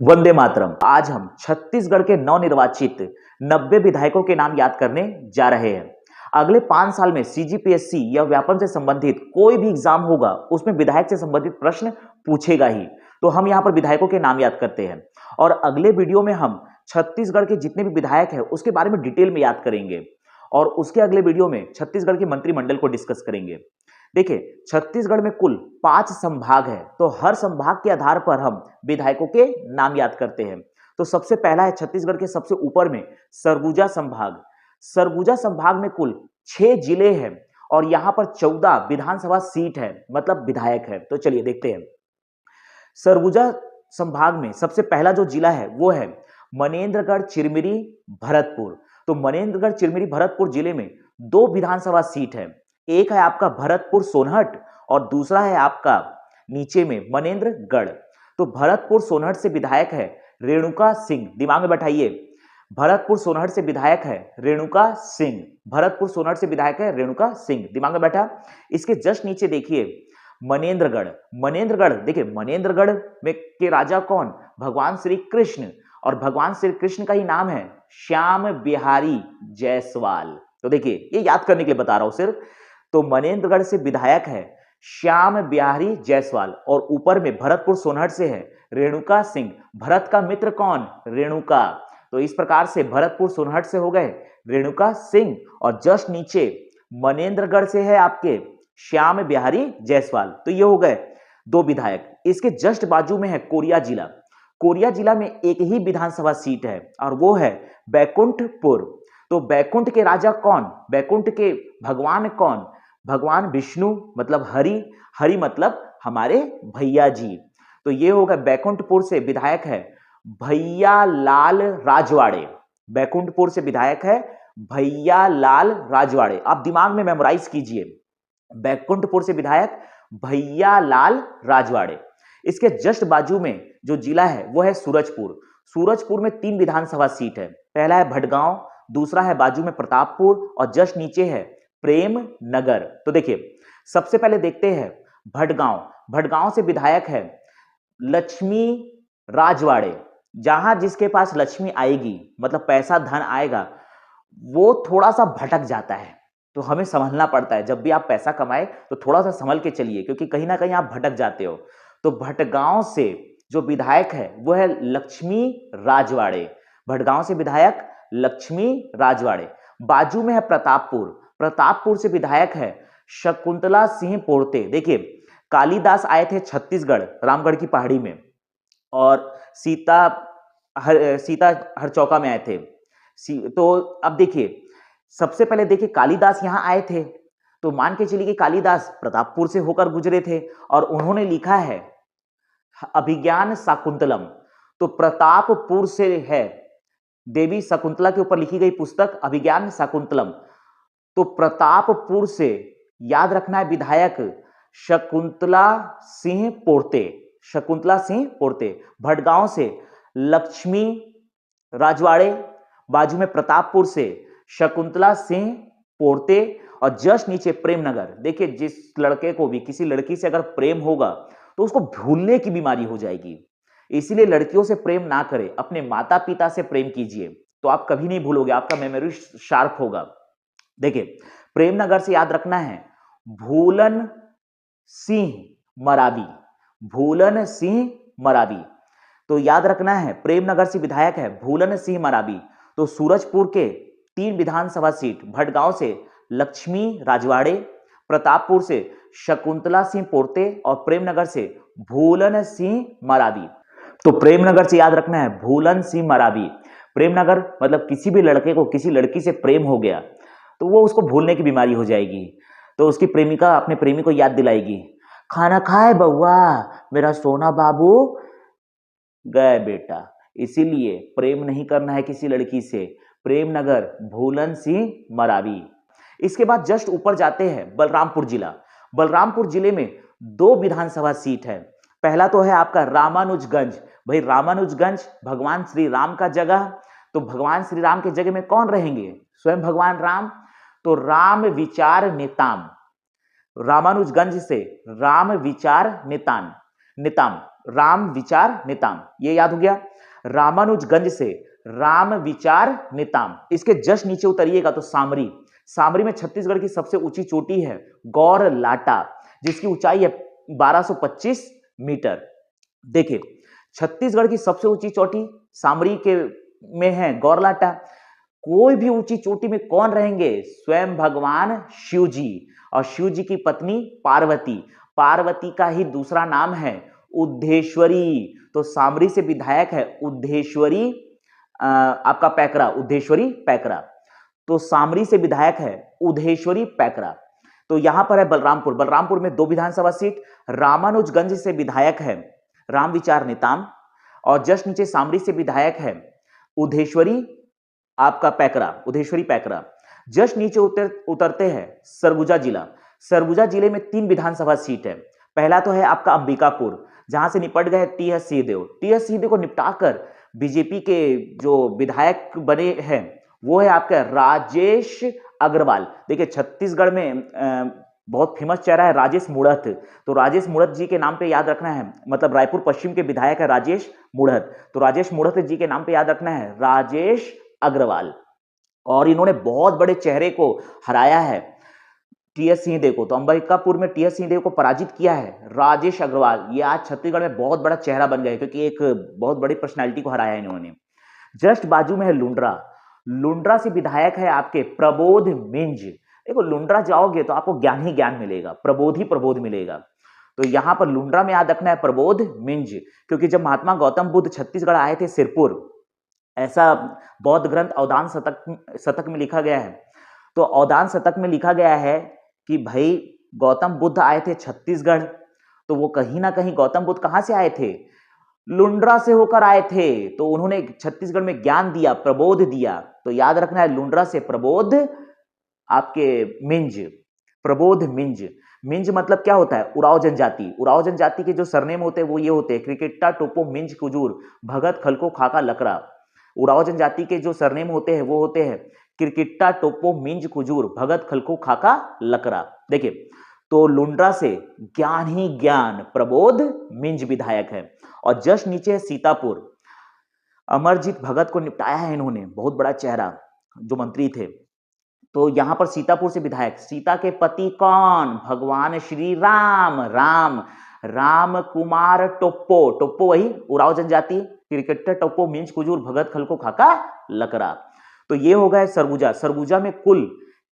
वंदे मातरम। आज हम छत्तीसगढ़ के नवनिर्वाचित 90 विधायकों के नाम याद करने जा रहे हैं। अगले 5 साल में सीजीपीएससी या व्यापम से संबंधित कोई भी एग्जाम होगा उसमें विधायक से संबंधित प्रश्न पूछेगा ही। तो हम यहाँ पर विधायकों के नाम याद करते हैं और अगले वीडियो में हम छत्तीसगढ़ के जितने भी विधायक हैं उसके बारे में डिटेल में याद करेंगे और उसके अगले वीडियो में छत्तीसगढ़ के मंत्रिमंडल को डिस्कस करेंगे। देखिए, छत्तीसगढ़ में कुल 5 संभाग है, तो हर संभाग के आधार पर हम विधायकों के नाम याद करते हैं। तो सबसे पहला है छत्तीसगढ़ के सबसे ऊपर में सरगुजा संभाग। सरगुजा संभाग में कुल 6 जिले हैं और यहां पर 14 विधानसभा सीट है, मतलब विधायक है। तो चलिए देखते हैं। सरगुजा संभाग में सबसे पहला जो जिला है वो है मनेन्द्रगढ़, चिरमिरी, भरतपुर। तो मनेन्द्रगढ़, चिरमिरी, भरतपुर जिले में 2 विधानसभा सीट है। एक है आपका भरतपुर सोनहट और दूसरा है आपका नीचे में मनेन्द्रगढ़। तो भरतपुर सोनहट से विधायक है रेणुका सिंह। दिमाग में बैठाइए, भरतपुर सोनहट से विधायक है रेणुका सिंह। भरतपुर सोनहट से विधायक है रेणुका सिंह। दिमाग में बैठा। इसके जस्ट नीचे देखिए मनेन्द्रगढ़। मनेन्द्रगढ़ देखिए, मनेन्द्रगढ़ में के राजा कौन? भगवान श्री कृष्ण। और भगवान श्री कृष्ण का ही नाम है श्याम बिहारी जायसवाल। तो देखिए, ये याद करने के लिए बता रहा हूं सिर्फ। तो मनेन्द्रगढ़ से विधायक है श्याम बिहारी जायसवाल और ऊपर में भरतपुर सोनहट से है रेणुका सिंह। भरत का मित्र कौन? रेणुका। तो इस प्रकार से भरतपुर सोनहट से हो गए रेणुका सिंह और जस्ट नीचे मनेन्द्रगढ़ से है आपके श्याम बिहारी जायसवाल। तो ये हो गए 2 विधायक। इसके जस्ट बाजू में है कोरिया जिला। कोरिया जिला में एक ही विधानसभा सीट है और वो है बैकुंठपुर। तो बैकुंठ के राजा कौन? बैकुंठ के भगवान कौन? भगवान विष्णु, मतलब हरि। हरि मतलब हमारे भैया जी। तो ये होगा बैकुंठपुर से विधायक है भैया लाल राजवाड़े। बैकुंठपुर से विधायक है भैया लाल राजवाड़े। आप दिमाग में मेमोराइज कीजिए, बैकुंठपुर से विधायक भैया लाल राजवाड़े। इसके जस्ट बाजू में जो जिला है वो है सूरजपुर। सूरजपुर में 3 विधानसभा सीट है। पहला है भटगांव, दूसरा है बाजू में प्रतापपुर और जस्ट नीचे है प्रेम नगर। तो देखिए, सबसे पहले देखते हैं भटगांव। भटगांव से विधायक है लक्ष्मी राजवाड़े। जहां जिसके पास लक्ष्मी आएगी, मतलब पैसा धन आएगा, वो थोड़ा सा भटक जाता है। तो हमें समझना पड़ता है, जब भी आप पैसा कमाए तो थोड़ा सा संभल के चलिए, क्योंकि कहीं ना कहीं आप भटक जाते हो। तो भटगांव से जो विधायक है वो है लक्ष्मी राजवाड़े। भटगांव से विधायक लक्ष्मी राजवाड़े। बाजू में है प्रतापपुर। प्रतापपुर से विधायक है शकुंतला सिंह पोर्ते। देखिए, कालिदास आए थे छत्तीसगढ़, रामगढ़ की पहाड़ी में, और सीता हरचौका में आए थे। तो अब देखिए, सबसे पहले देखिए कालिदास यहां आए थे, तो मान के चलिए कि कालिदास प्रतापपुर से होकर गुजरे थे और उन्होंने लिखा है अभिज्ञान शाकुंतलम। तो प्रतापपुर से है देवी शकुंतला के ऊपर लिखी गई पुस्तक अभिज्ञान शाकुंतलम। तो प्रतापपुर से याद रखना है विधायक शकुंतला सिंह पोर्ते। शकुंतला सिंह पोर्ते। भटगांव से लक्ष्मी राजवाड़े, बाजू में प्रतापपुर से शकुंतला सिंह पोर्ते और जस्ट नीचे प्रेमनगर। देखिए, जिस लड़के को भी किसी लड़की से अगर प्रेम होगा तो उसको भूलने की बीमारी हो जाएगी। इसीलिए लड़कियों से प्रेम ना करें, अपने माता पिता से प्रेम कीजिए, तो आप कभी नहीं भूलोगे, आपका मेमोरी शार्प होगा। देखिए, प्रेमनगर से याद रखना है भूलन सिंह मरावी। भूलन सिंह मरावी। तो याद रखना है प्रेमनगर से विधायक है भूलन सिंह मरावी। तो सूरजपुर के 3 विधानसभा सीट, भटगांव से लक्ष्मी राजवाड़े, प्रतापपुर से शकुंतला सिंह पोर्ते और प्रेमनगर से भूलन सिंह मरावी। तो प्रेमनगर से याद रखना है भूलन सिंह मरावी। प्रेमनगर मतलब किसी भी लड़के को किसी लड़की से प्रेम हो गया तो वो उसको भूलने की बीमारी हो जाएगी। तो उसकी प्रेमिका अपने प्रेमी को याद दिलाएगी, खाना खाए बउआ, मेरा सोना बाबू। गए बेटा। इसीलिए प्रेम नहीं करना है किसी लड़की से। प्रेमनगर भूलन सिंह मरावी। इसके बाद जस्ट ऊपर जाते हैं बलरामपुर जिला। बलरामपुर जिले में 2 विधानसभा सीट है। पहला तो है आपका रामानुजगंज। भाई, रामानुजगंज भगवान श्री राम का जगह। तो भगवान श्री राम के जगह में कौन रहेंगे? स्वयं भगवान राम। तो राम विचार नेताम। रामानुजगंज से राम विचार नेताम। राम विचार निताम, ये याद हो गया। रामानुजगंज से राम विचार निताम, इसके जस्ट नीचे उतरिएगा तो सामरी, सामरी में छत्तीसगढ़ की सबसे ऊंची चोटी है गौर लाटा, जिसकी ऊंचाई है 1225 मीटर। देखिए छत्तीसगढ़ की सबसे ऊंची चोटी सामरी के में है गौरलाटा। कोई भी ऊंची चोटी में कौन रहेंगे? स्वयं भगवान शिव जी, और शिव जी की पत्नी पार्वती। पार्वती का ही दूसरा नाम है उद्धेश्वरी। तो सामरी से विधायक है उद्धेश्वरी, आपका पैकरा, उद्धेश्वरी पैकरा। तो सामरी से विधायक है उद्धेश्वरी पैकरा। तो यहां पर है बलरामपुर, बलरामपुर में 2 विधानसभा सीट। रामानुजगंज से विधायक है रामविचार निताम, और जस्ट नीचे सामरी से विधायक है उद्धेश्वरी आपका पैकरा, उद्धेश्वरी पैकरा। जस्ट नीचे उतरते हैं सरगुजा जिला। सरगुजा जिले में 3 विधानसभा सीट है। पहला तो है आपका अंबिकापुर, जहां से निपट गए टीएस सिंहदेव। टीएस सिंहदेव को निपटाकर बीजेपी के जो विधायक बने हैं वो है आपका राजेश अग्रवाल। देखिए छत्तीसगढ़ में बहुत फेमस चेहरा है राजेश मूढ़त, तो राजेश मूढ़त जी के नाम पे याद रखना है, मतलब रायपुर पश्चिम के विधायक है राजेश मूढ़त, तो राजेश मूढ़त जी के नाम पे याद रखना है राजेश अग्रवाल। और इन्होंने बहुत बड़े चेहरे को हराया है टीएस सिंहदेव को, तो अंबिकापुर में टीएस सिंहदेव को पराजित किया है राजेश अग्रवाल। ये आज छत्तीसगढ़ में बहुत बड़ा चेहरा बन गए क्योंकि एक बहुत बड़ी पर्सनैलिटी को हराया है इन्होंने। जस्ट बाजू में है लुंड्रा, लुंड्रा से विधायक है आपके प्रबोध मिंज। देखो लुंड्रा जाओगे तो आपको ज्ञान ही ज्ञान मिलेगा, प्रबोध ही प्रबोध मिलेगा। तो यहां पर लुंड्रा में याद रखना है प्रबोध मिंज, क्योंकि जब महात्मा गौतम बुद्ध छत्तीसगढ़ आए थे सिरपुर, ऐसा बौद्ध ग्रंथ अवदान शतक में लिखा गया है। तो अवदान शतक में लिखा गया है कि भाई गौतम बुद्ध आए थे छत्तीसगढ़, तो वो कहीं ना कहीं गौतम बुद्ध कहां से आए थे? लुंड्रा से होकर आए थे। तो उन्होंने छत्तीसगढ़ में ज्ञान दिया, प्रबोध दिया। तो याद रखना है लुंड्रा से प्रबोध आपके मिंज, प्रबोध मिंज। मिंज मतलब क्या होता है? उराव जनजाति। उराव जनजाति के जो सरनेम होते हैं वो ये होते हैं क्रिकेटा टोपो मिंज कुजूर भगत खलको खाका लकड़ा। उराव जनजाति के जो सरनेम होते हैं वो होते हैं क्रिकेटा टोपो मिंज कुजूर भगत खलको खाका लकड़ा। देखिए तो लुंड्रा से ज्ञान ही ज्ञान प्रबोध मिंज विधायक है। और जस्ट नीचे है सीतापुर, अमरजीत भगत को निपटाया है इन्होंने, बहुत बड़ा चेहरा जो मंत्री थे। तो यहां पर सीतापुर से विधायक, सीता के पति कौन? भगवान श्री राम, राम राम कुमार टोप्पो, टोप्पो वही उराव जनजाति, क्रिकेटर टोप्पो मिंज कुजूर भगत खलको खाका लकड़ा। तो ये हो गया सरगुजा। सरगुजा में कुल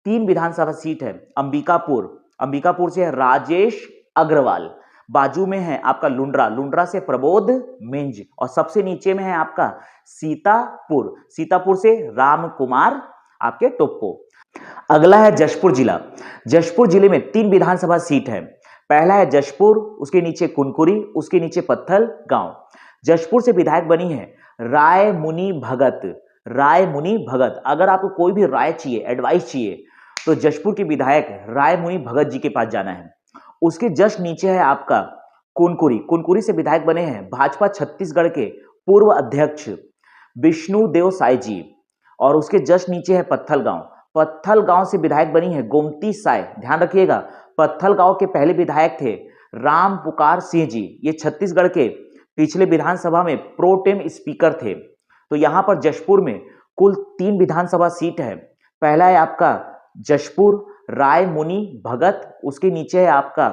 3 विधानसभा सीट है। अंबिकापुर, अंबिकापुर से है राजेश अग्रवाल, बाजू में है आपका लुंड्रा, लुंड्रा से प्रबोध मिंज, और सबसे नीचे में है आपका सीतापुर, सीतापुर से राम कुमार आपके टोप्पो। अगला है जशपुर जिला। जशपुर जिले में 3 विधानसभा सीट है। पहला है जशपुर, उसके नीचे कुनकुरी, उसके नीचे पत्थल गांव। जशपुर से विधायक बनी है राय मुनि भगत, राय मुनि भगत। अगर आपको कोई भी राय चाहिए, एडवाइस चाहिए, तो जशपुर के विधायक राय मुनि भगत जी के पास जाना है। उसके जस्ट नीचे है आपका कुनकुरी, कुनकुरी से विधायक बने हैं भाजपा छत्तीसगढ़ के पूर्व अध्यक्ष विष्णु देव साय जी, और उसके जस्ट नीचे है पत्थल गांव। पत्थल गांव से विधायक बनी है गोमती साय। ध्यान रखिएगा पत्थल गांव के पहले विधायक थे राम पुकार सिंह जी, ये छत्तीसगढ़ के पिछले विधानसभा में प्रोटेम स्पीकर थे। तो यहां पर जशपुर में कुल 3 विधानसभा सीट है। पहला है आपका जशपुर राय मुनि भगत, उसके नीचे है आपका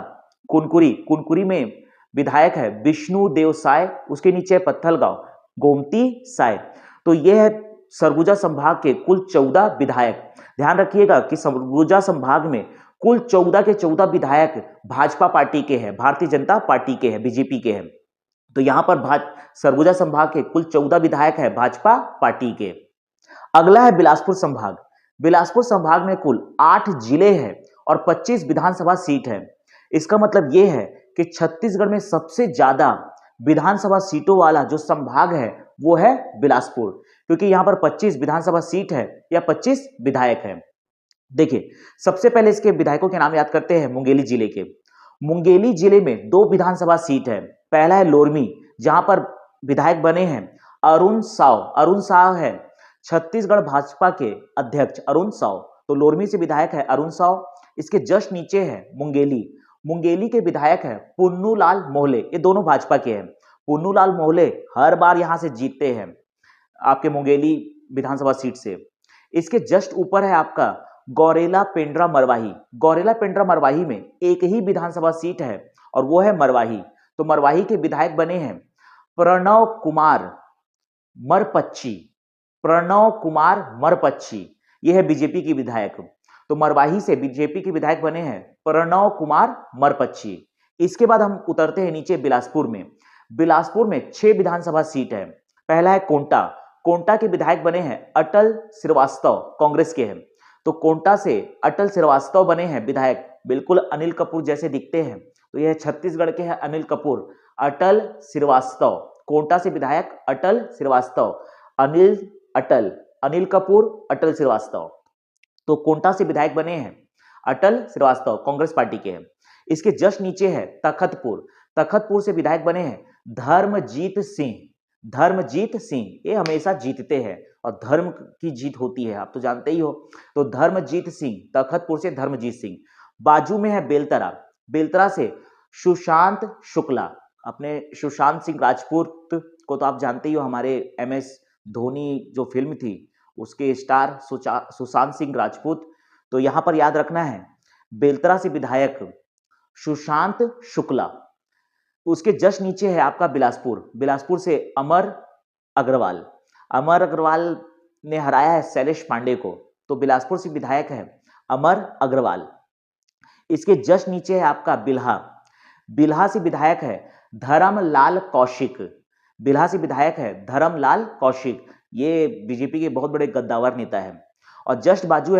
कुनकुरी, कुनकुरी में विधायक है विष्णु देव साय, उसके नीचे है पत्थल गांव गोमती साय। तो यह है सरगुजा संभाग के कुल 14 विधायक। ध्यान रखिएगा कि सरगुजा संभाग में कुल 14 के 14 विधायक भाजपा पार्टी के हैं, भारतीय जनता पार्टी के हैं, बीजेपी के हैं। तो यहां पर सरगुजा संभाग के कुल 14 विधायक है भाजपा पार्टी के। अगला है बिलासपुर संभाग। बिलासपुर संभाग में कुल 8 जिले हैं और 25 विधानसभा सीट है। इसका मतलब यह है कि छत्तीसगढ़ में सबसे ज्यादा विधानसभा सीटों वाला जो संभाग है वो है बिलासपुर, क्योंकि यहां पर 25 विधानसभा सीट है या 25 विधायक है। देखिए सबसे पहले इसके विधायकों के नाम याद करते हैं मुंगेली जिले के। मुंगेली जिले में 2 विधानसभा सीट है। पहला है लोरमी, जहां पर विधायक बने हैं अरुण साव, अरुण साव है छत्तीसगढ़ भाजपा के अध्यक्ष अरुण साव। तो लोरमी से विधायक है अरुण साव। इसके जस्ट नीचे है मुंगेली, मुंगेली के विधायक है पुन्नूलाल मोहले, ये दोनों भाजपा के हैं। पुन्नूलाल मोहले हर बार यहां से जीतते हैं आपके मुंगेली विधानसभा सीट से। इसके जस्ट ऊपर है आपका गौरेला पेंड्रा मरवाही। गौरेला पेंड्रा मरवाही में एक ही विधानसभा सीट है और वो है मरवाही। तो मरवाही के विधायक बने हैं प्रणव कुमार मरपच्ची। प्रणव कुमार मरपच्ची ये है बीजेपी की विधायक। तो मरवाही से बीजेपी के विधायक बने हैं प्रणव कुमार मरपच्ची। इसके बाद हम उतरते हैं नीचे बिलासपुर में। बिलासपुर में 6 विधानसभा सीट है। पहला है कोंटा। कोंटा के विधायक बने हैं अटल श्रीवास्तव, कांग्रेस के हैं। तो कोंटा से अटल श्रीवास्तव बने हैं विधायक, बिल्कुल अनिल कपूर जैसे दिखते हैं। तो यह छत्तीसगढ़ के हैं अनिल कपूर, अटल श्रीवास्तव। कोंटा से विधायक अटल श्रीवास्तव, अनिल कपूर, अटल श्रीवास्तव। तो कोंटा से विधायक बने हैं अटल श्रीवास्तव, कांग्रेस पार्टी के हैं। इसके जस्ट नीचे है तखतपुर। तखतपुर से विधायक बने हैं धर्मजीत सिंह। धर्मजीत सिंह ये हमेशा जीतते हैं और धर्म की जीत होती है, आप तो जानते ही हो। तो धर्मजीत सिंह, तखतपुर से धर्मजीत सिंह। बाजू में है बेलतरा। बेलतरा से सुशांत शुक्ला। अपने सुशांत सिंह राजपूत को तो आप जानते ही हो, हमारे MS धोनी जो फिल्म थी उसके स्टार सुशांत सिंह राजपूत। तो यहां पर याद रखना है बेलतरा से विधायक सुशांत शुक्ला। उसके जस्ट नीचे है आपका बिलासपुर। बिलासपुर से अमर अग्रवाल। अमर अग्रवाल ने हराया है शैलेश पांडे को। तो बिलासपुर से विधायक है अमर अग्रवाल। इसके जस्ट नीचे है आपका बिल्हा। बिल्हा से विधायक है धर्मलाल कौशिक। बिल्हा से विधायक है धर्मलाल कौशिक। ये बीजेपी के बहुत बड़े गद्दावर नेता है। और जस्ट बाजू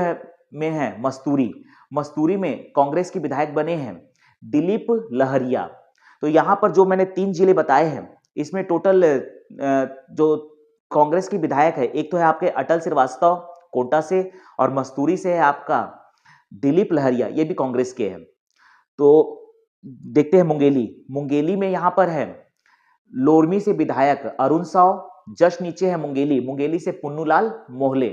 में है मस्तूरी। मस्तूरी में कांग्रेस के विधायक बने हैं दिलीप लहरिया। तो यहां पर जो मैंने 3 जिले बताए हैं, इसमें टोटल जो कांग्रेस के विधायक है, एक तो है आपके अटल श्रीवास्तव कोटा से, और मस्तूरी से है आपका दिलीप लहरिया, ये भी कांग्रेस के हैं। तो देखते हैं मुंगेली। मुंगेली में यहां पर है लोरमी से विधायक अरुण साव। जस्ट नीचे है मुंगेली। मुंगेली से पुन्नूलाल मोहले।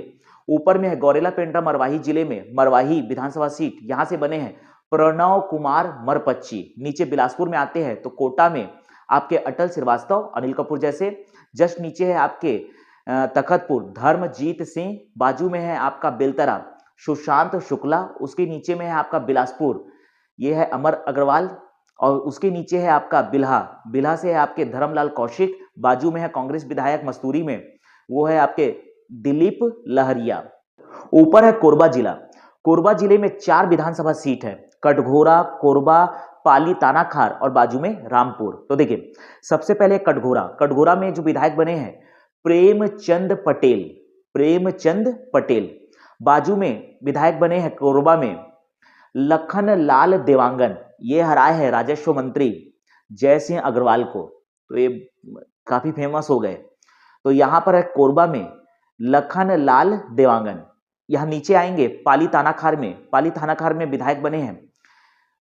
ऊपर में है गौरेला पेंड्रा मरवाही जिले में मरवाही विधानसभा सीट, यहां से बने हैं प्रणव कुमार मरपच्ची। नीचे बिलासपुर में आते हैं तो कोटा में आपके अटल श्रीवास्तव, अनिल कपूर जैसे। जस्ट नीचे है आपके तखतपुर धर्मजीत सिंह। बाजू में है आपका बेलतरा सुशांत शुक्ला। उसके नीचे में है आपका बिलासपुर, ये है अमर अग्रवाल। और उसके नीचे है आपका बिल्हा। बिल्हा से है आपके धर्मलाल कौशिक। बाजू में है कांग्रेस विधायक मस्तूरी में, वो है आपके दिलीप लहरिया। ऊपर है कोरबा जिला। कोरबा जिले में 4 विधानसभा सीट है, कटघोरा, कोरबा, पाली, तानाखार और बाजू में रामपुर। तो देखिए सबसे पहले कटघोरा। कटघोरा में जो विधायक बने हैं प्रेमचंद पटेल। प्रेमचंद पटेल। बाजू में विधायक बने हैं कोरबा में लखनलाल देवांगन। ये हराए हैं राजस्व मंत्री जय सिंह अग्रवाल को, तो ये काफी फेमस हो गए। तो यहां पर है कोरबा में लखनलाल देवांगन। यहां नीचे आएंगे पाली तानाखार में। पाली तानाखार में विधायक बने हैं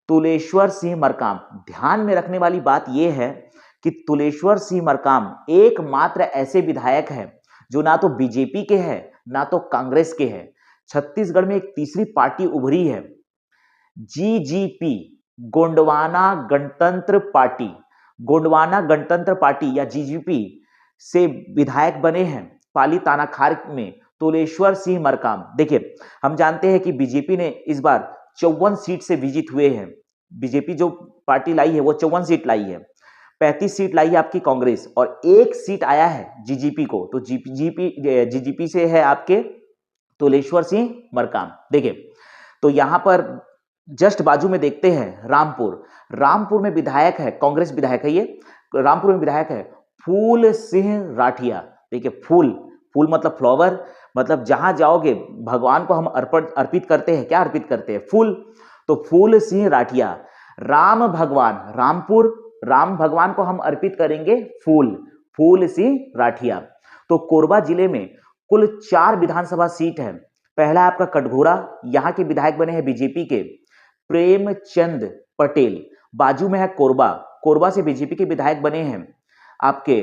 तुलेश्वर सिंह मरकाम। ध्यान में रखने वाली बात यह है कि तुलेश्वर सिंह मरकाम एकमात्र ऐसे विधायक हैं जो ना तो बीजेपी के हैं ना तो कांग्रेस के हैं। छत्तीसगढ़ में एक तीसरी पार्टी उभरी है GGP, गोंडवाना गणतंत्र पार्टी। गोंडवाना गणतंत्र पार्टी या GGP से विधायक बने हैं पाली तानाखार में तुलेश्वर सिंह मरकाम। देखिए हम जानते हैं कि बीजेपी ने इस बार 54 सीट से विजित हुए हैं। बीजेपी जो पार्टी लाई है वो 54 सीट लाई है। 35 सीट लाई है आपकी कांग्रेस और 1 सीट आया है GGP को। तो GGP से है आपके तुलेश्वर सिंह मरकाम। देखिए तो यहां पर जस्ट बाजू में देखते हैं रामपुर। रामपुर में विधायक है, कांग्रेस विधायक है ये। रामपुर में विधायक है फूल सिंह राठिया। देखिए फूल मतलब फ्लावर, मतलब जहां जाओगे भगवान को हम अर्पित करते हैं, क्या अर्पित करते हैं? फूल। तो फूल सिंह राठिया। राम भगवान, रामपुर राम भगवान को हम अर्पित करेंगे फूल सिंह राठिया। तो कोरबा जिले में कुल 4 विधानसभा सीट है। पहला आपका कटघोरा, यहां के विधायक बने हैं बीजेपी के प्रेमचंद पटेल। बाजू में है कोरबा। कोरबा से बीजेपी के विधायक बने हैं आपके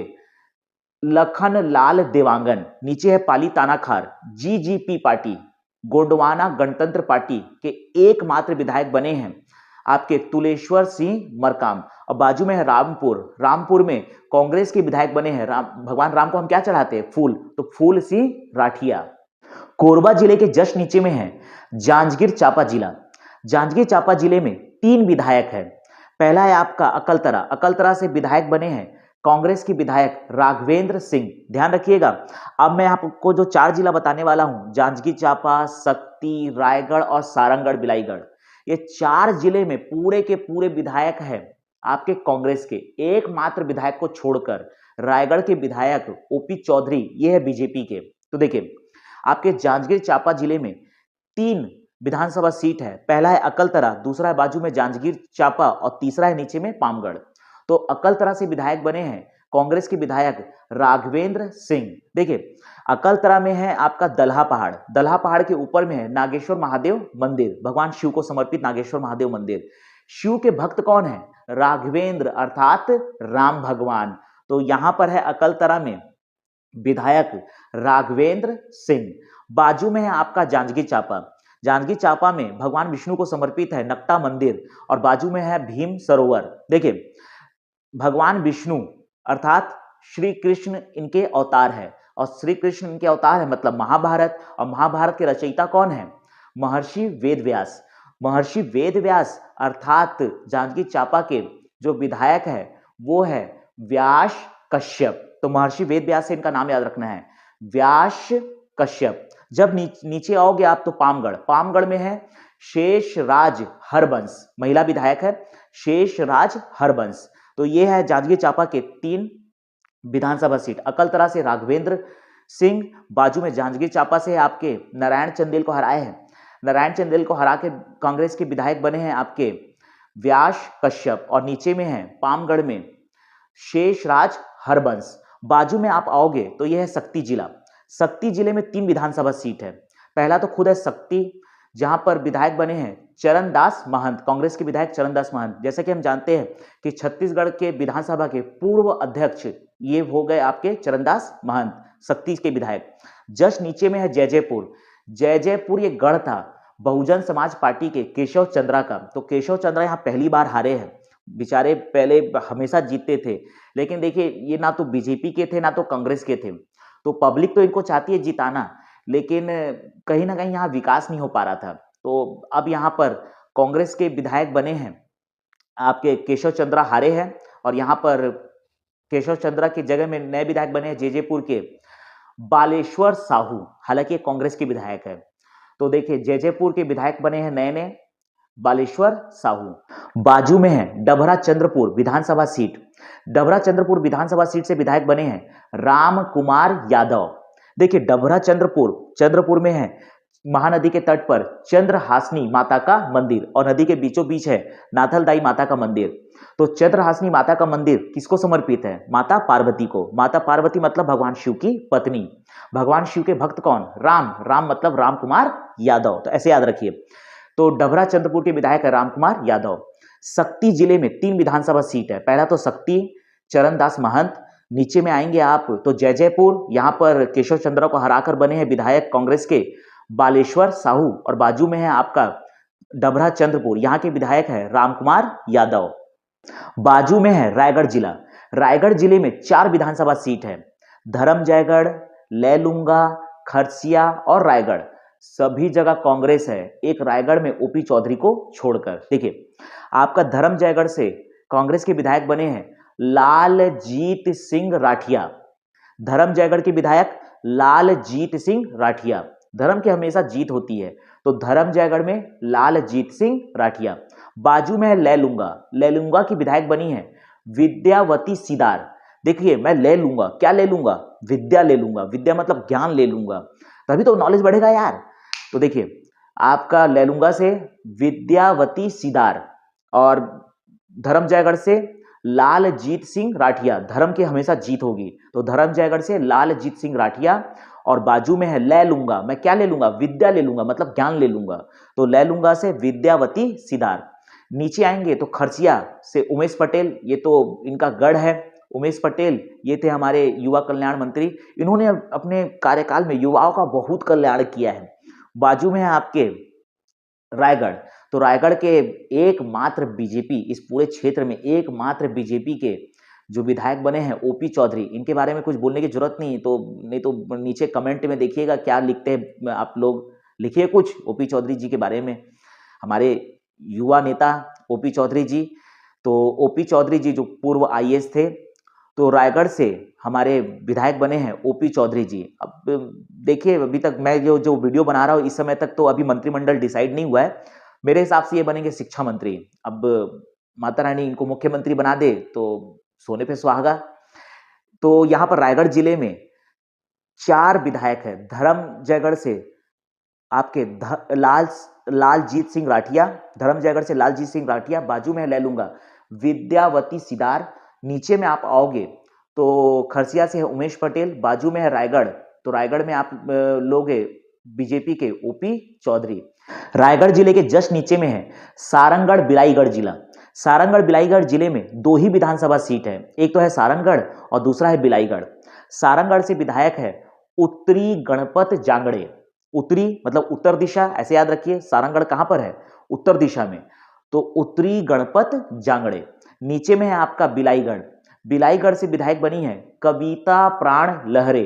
लखनलाल देवांगन। नीचे है पाली तानाखार, GGP पार्टी, गोंडवाना गणतंत्र पार्टी के एकमात्र विधायक बने हैं आपके तुलेश्वर सिंह मरकाम, और बाजू में है रामपुर, रामपुर में कांग्रेस के विधायक बने हैं भगवान राम को हम क्या चढ़ाते हैं, फूल, तो फूल सिंह राठिया। कोरबा जिले के जस्ट नीचे में है जांजगीर चांपा जिला। जांजगीर चांपा जिले में 3 विधायक है। पहला है आपका अकलतरा, अकलतरा से विधायक बने हैं कांग्रेस के विधायक राघवेंद्र सिंह। ध्यान रखिएगा, अब मैं आपको जो 4 जिला बताने वाला हूं, जांजगीर चांपा, शक्ति, रायगढ़ और सारंगढ़ बिलाईगढ़, ये 4 जिले में पूरे के पूरे विधायक हैं आपके कांग्रेस के। एकमात्र विधायक को छोड़कर रायगढ़ के विधायक ओपी चौधरी, ये है बीजेपी के। तो देखिए आपके जांजगीर चांपा जिले में 3 विधानसभा सीट है। पहला है अकलतरा, दूसरा है बाजू में जांजगीर चांपा और तीसरा है नीचे में पामगढ़। तो अकलतरा से विधायक बने हैं कांग्रेस के विधायक राघवेंद्र सिंह। देखिए अकलतरा में है आपका दल्हा पहाड़, दल्हा पहाड़ के ऊपर में है नागेश्वर महादेव मंदिर, भगवान शिव को समर्पित नागेश्वर महादेव मंदिर। शिव के भक्त कौन है, राघवेंद्र अर्थात राम भगवान। तो यहां पर है अकलतरा में विधायक राघवेंद्र सिंह। बाजू में है आपका जांजगीर चांपा, जांजगीर चांपा में भगवान विष्णु को समर्पित है नक्टा मंदिर और बाजू में है भीम सरोवर। देखिए भगवान विष्णु अर्थात श्री कृष्ण इनके अवतार है, और श्री कृष्ण इनके अवतार है मतलब महाभारत, और महाभारत के रचयिता कौन है, महर्षि वेदव्यास। महर्षि वेदव्यास अर्थात जांजगीर चांपा के जो विधायक है वो है व्यास कश्यप। तो महर्षि वेदव्यास से इनका नाम याद रखना है, व्यास कश्यप। जब नीचे आओगे आप तो पामगढ़, पामगढ़ में है शेषराज हरबंश, महिला विधायक है शेषराज हरबंश। तो ये है जांजगीर चांपा के 3 विधानसभा सीट। अकलतरा से राघवेंद्र सिंह, बाजू में जांजगीर चांपा से आपके नारायण चंदेल को हराए हैं, नारायण चंदेल को हरा के कांग्रेस के विधायक बने हैं आपके व्यास कश्यप, और नीचे में है पामगढ़ में शेषराज हरबंश। बाजू में आप आओगे तो यह है शक्ति जिला, शक्ति जिले में 3 विधानसभा सीट है। पहला तो खुद है शक्ति, जहां पर विधायक बने हैं चरणदास महंत, कांग्रेस के विधायक चरणदास महंत। जैसे कि हम जानते हैं कि छत्तीसगढ़ के विधानसभा के पूर्व अध्यक्ष ये हो गए आपके चरणदास महंत, शक्ति के विधायक। जस्ट नीचे में है जयजयपुर, जयजयपुर ये गढ़ था बहुजन समाज पार्टी के केशव चंद्रा का। तो केशव चंद्रा यहाँ पहली बार हारे हैं, बेचारे पहले हमेशा जीतते थे, लेकिन देखिए ये ना तो बीजेपी के थे ना तो कांग्रेस के थे, तो पब्लिक तो इनको चाहती है जिताना, लेकिन कहीं ना कहीं यहाँ विकास नहीं हो पा रहा था। तो अब यहाँ पर कांग्रेस के विधायक बने हैं आपके केशव चंद्रा हारे हैं, और यहाँ पर केशव चंद्रा की जगह में नए विधायक बने हैं जयजयपुर के बालेश्वर साहू, हालांकि कांग्रेस के विधायक है। तो देखिए जयजयपुर के विधायक बने हैं नए नए बालेश्वर साहू। बाजू में है डभरा चंद्रपुर विधानसभा सीट, डभरा चंद्रपुर विधानसभा सीट से विधायक बने हैं राम कुमार यादव। देखिए डभरा चंद्रपुर, चंद्रपुर में है महानदी के तट पर चंद्रहासनी माता का मंदिर, और नदी के बीचों बीच है नाथलदाई माता का मंदिर। तो चंद्रहासनी माता का मंदिर किसको समर्पित है, माता पार्वती को। माता पार्वती मतलब भगवान शिव की पत्नी। भगवान शिव के भक्त कौन, राम, राम मतलब राम कुमार यादव, तो ऐसे याद रखिए। तो डभरा चंद्रपुर के विधायक है राम कुमार यादव। शक्ति जिले में 3 विधानसभा सीट है। पहला तो शक्ति चरणदास महंत, नीचे में आएंगे आप तो जयजयपुर, यहां पर केशव चंद्रा को हराकर बने हैं विधायक कांग्रेस के बालेश्वर साहू, और बाजू में है आपका डभरा चंद्रपुर, यहां के विधायक है राम कुमार यादव। बाजू में है रायगढ़ जिला, रायगढ़ जिले में 4 विधानसभा सीट है, धर्मजयगढ़, लैलूंगा, खरसिया और रायगढ़, सभी जगह कांग्रेस है, एक रायगढ़ में ओपी चौधरी को छोड़कर। देखिए आपका धर्मजयगढ़ से कांग्रेस के विधायक बने हैं लालजीत सिंह राठिया, धर्मजयगढ़ के विधायक लालजीत सिंह राठिया। धर्म की हमेशा जीत होती है, तो धर्मजयगढ़ में लालजीत सिंह राठिया। बाजू में है लैलूंगा, लैलूंगा की विधायक बनी है विद्यावती सीदार। देखिए मैं ले लूंगा, क्या ले लूंगा, विद्या ले लूंगा, विद्या मतलब ज्ञान ले लूंगा, तभी तो नॉलेज बढ़ेगा यार। तो देखिए आपका लैलूंगा से विद्यावती सीदार, और धर्मजयगढ़ से लालजीत सिंह राठिया, धर्म की हमेशा जीत होगी, तो धर्मजयगढ़ से लालजीत सिंह राठिया। और बाजू में है ले लूंगा, मैं क्या ले लूंगा, विद्या ले लूंगा मतलब ज्ञान ले लूंगा, तो ले लूंगा से विद्यावती सीदार। नीचे आएंगे तो खरसिया से उमेश पटेल, ये तो इनका गढ़ है। उमेश पटेल ये थे हमारे युवा कल्याण मंत्री, इन्होंने अपने कार्यकाल में युवाओं का बहुत कल्याण किया है। बाजू में है आपके रायगढ़, तो रायगढ़ के एकमात्र बीजेपी, इस पूरे क्षेत्र में एकमात्र बीजेपी के जो विधायक बने हैं ओपी चौधरी, इनके बारे में कुछ बोलने की जरूरत नहीं, तो नीचे कमेंट में देखिएगा क्या लिखते हैं आप लोग, लिखिए कुछ ओपी चौधरी जी के बारे में, हमारे युवा नेता ओपी चौधरी जी। तो ओपी चौधरी जी जो पूर्व आईएएस थे, तो रायगढ़ से हमारे विधायक बने हैं ओपी चौधरी जी। अब देखिए, अभी तक मैं जो वीडियो बना रहा हूँ इस समय तक तो अभी मंत्रिमंडल डिसाइड नहीं हुआ है, मेरे हिसाब से ये बनेंगे शिक्षा मंत्री। अब माता रानी इनको मुख्यमंत्री बना दे तो सोने पे सुहागा। तो यहाँ पर रायगढ़ जिले में 4 विधायक है। धर्मजयगढ़ से आपके लालजीत सिंह राठिया, धर्मजयगढ़ से लालजीत सिंह राठिया, बाजू में ले लूंगा विद्यावती सिदार, नीचे में आप आओगे तो खरसिया से है उमेश पटेल, बाजू में है रायगढ़, तो रायगढ़ में आप लोगे बीजेपी के ओपी चौधरी। रायगढ़ जिले के जस्ट नीचे में है सारंगढ़ बिलाईगढ़ जिला। सारंगढ़ बिलाईगढ़ जिले में 2 ही विधानसभा सीट है, एक तो है सारंगढ़ और दूसरा है बिलाईगढ़। सारंगढ़ से विधायक है उत्तरी गणपत जांगड़े। उत्तरी मतलब उत्तर दिशा, ऐसे याद रखिए, सारंगढ़ कहां पर है? उत्तर दिशा में, तो उत्तरी गणपत जांगड़े। नीचे में है आपका बिलाईगढ़। बिलाईगढ़ से विधायक बनी है कविता प्राण लहरे।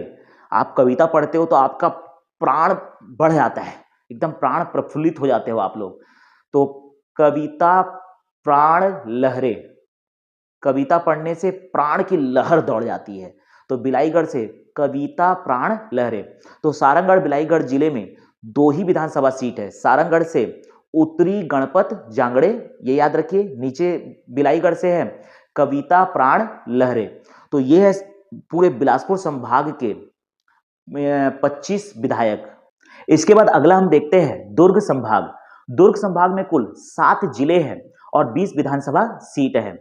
आप कविता पढ़ते हो तो आपका प्राण बढ़ जाता है, एकदम प्राण प्रफुल्लित हो जाते हो आप लोग। तो कविता प्राण लहरे, कविता पढ़ने से प्राण की लहर दौड़ जाती है, तो बिलाईगढ़ से कविता प्राण लहरे। तो सारंगढ़ बिलाईगढ़ जिले में 2 ही विधानसभा सीट है, सारंगढ़ से उत्तरी गणपत जांगड़े, ये याद रखिए, नीचे बिलाईगढ़ से है कविता प्राण लहरे। तो ये है पूरे बिलासपुर संभाग के 25 विधायक। इसके बाद अगला हम देखते हैं दुर्ग संभाग। दुर्ग संभाग में कुल 7 जिले हैं और 20 विधानसभा सीट है।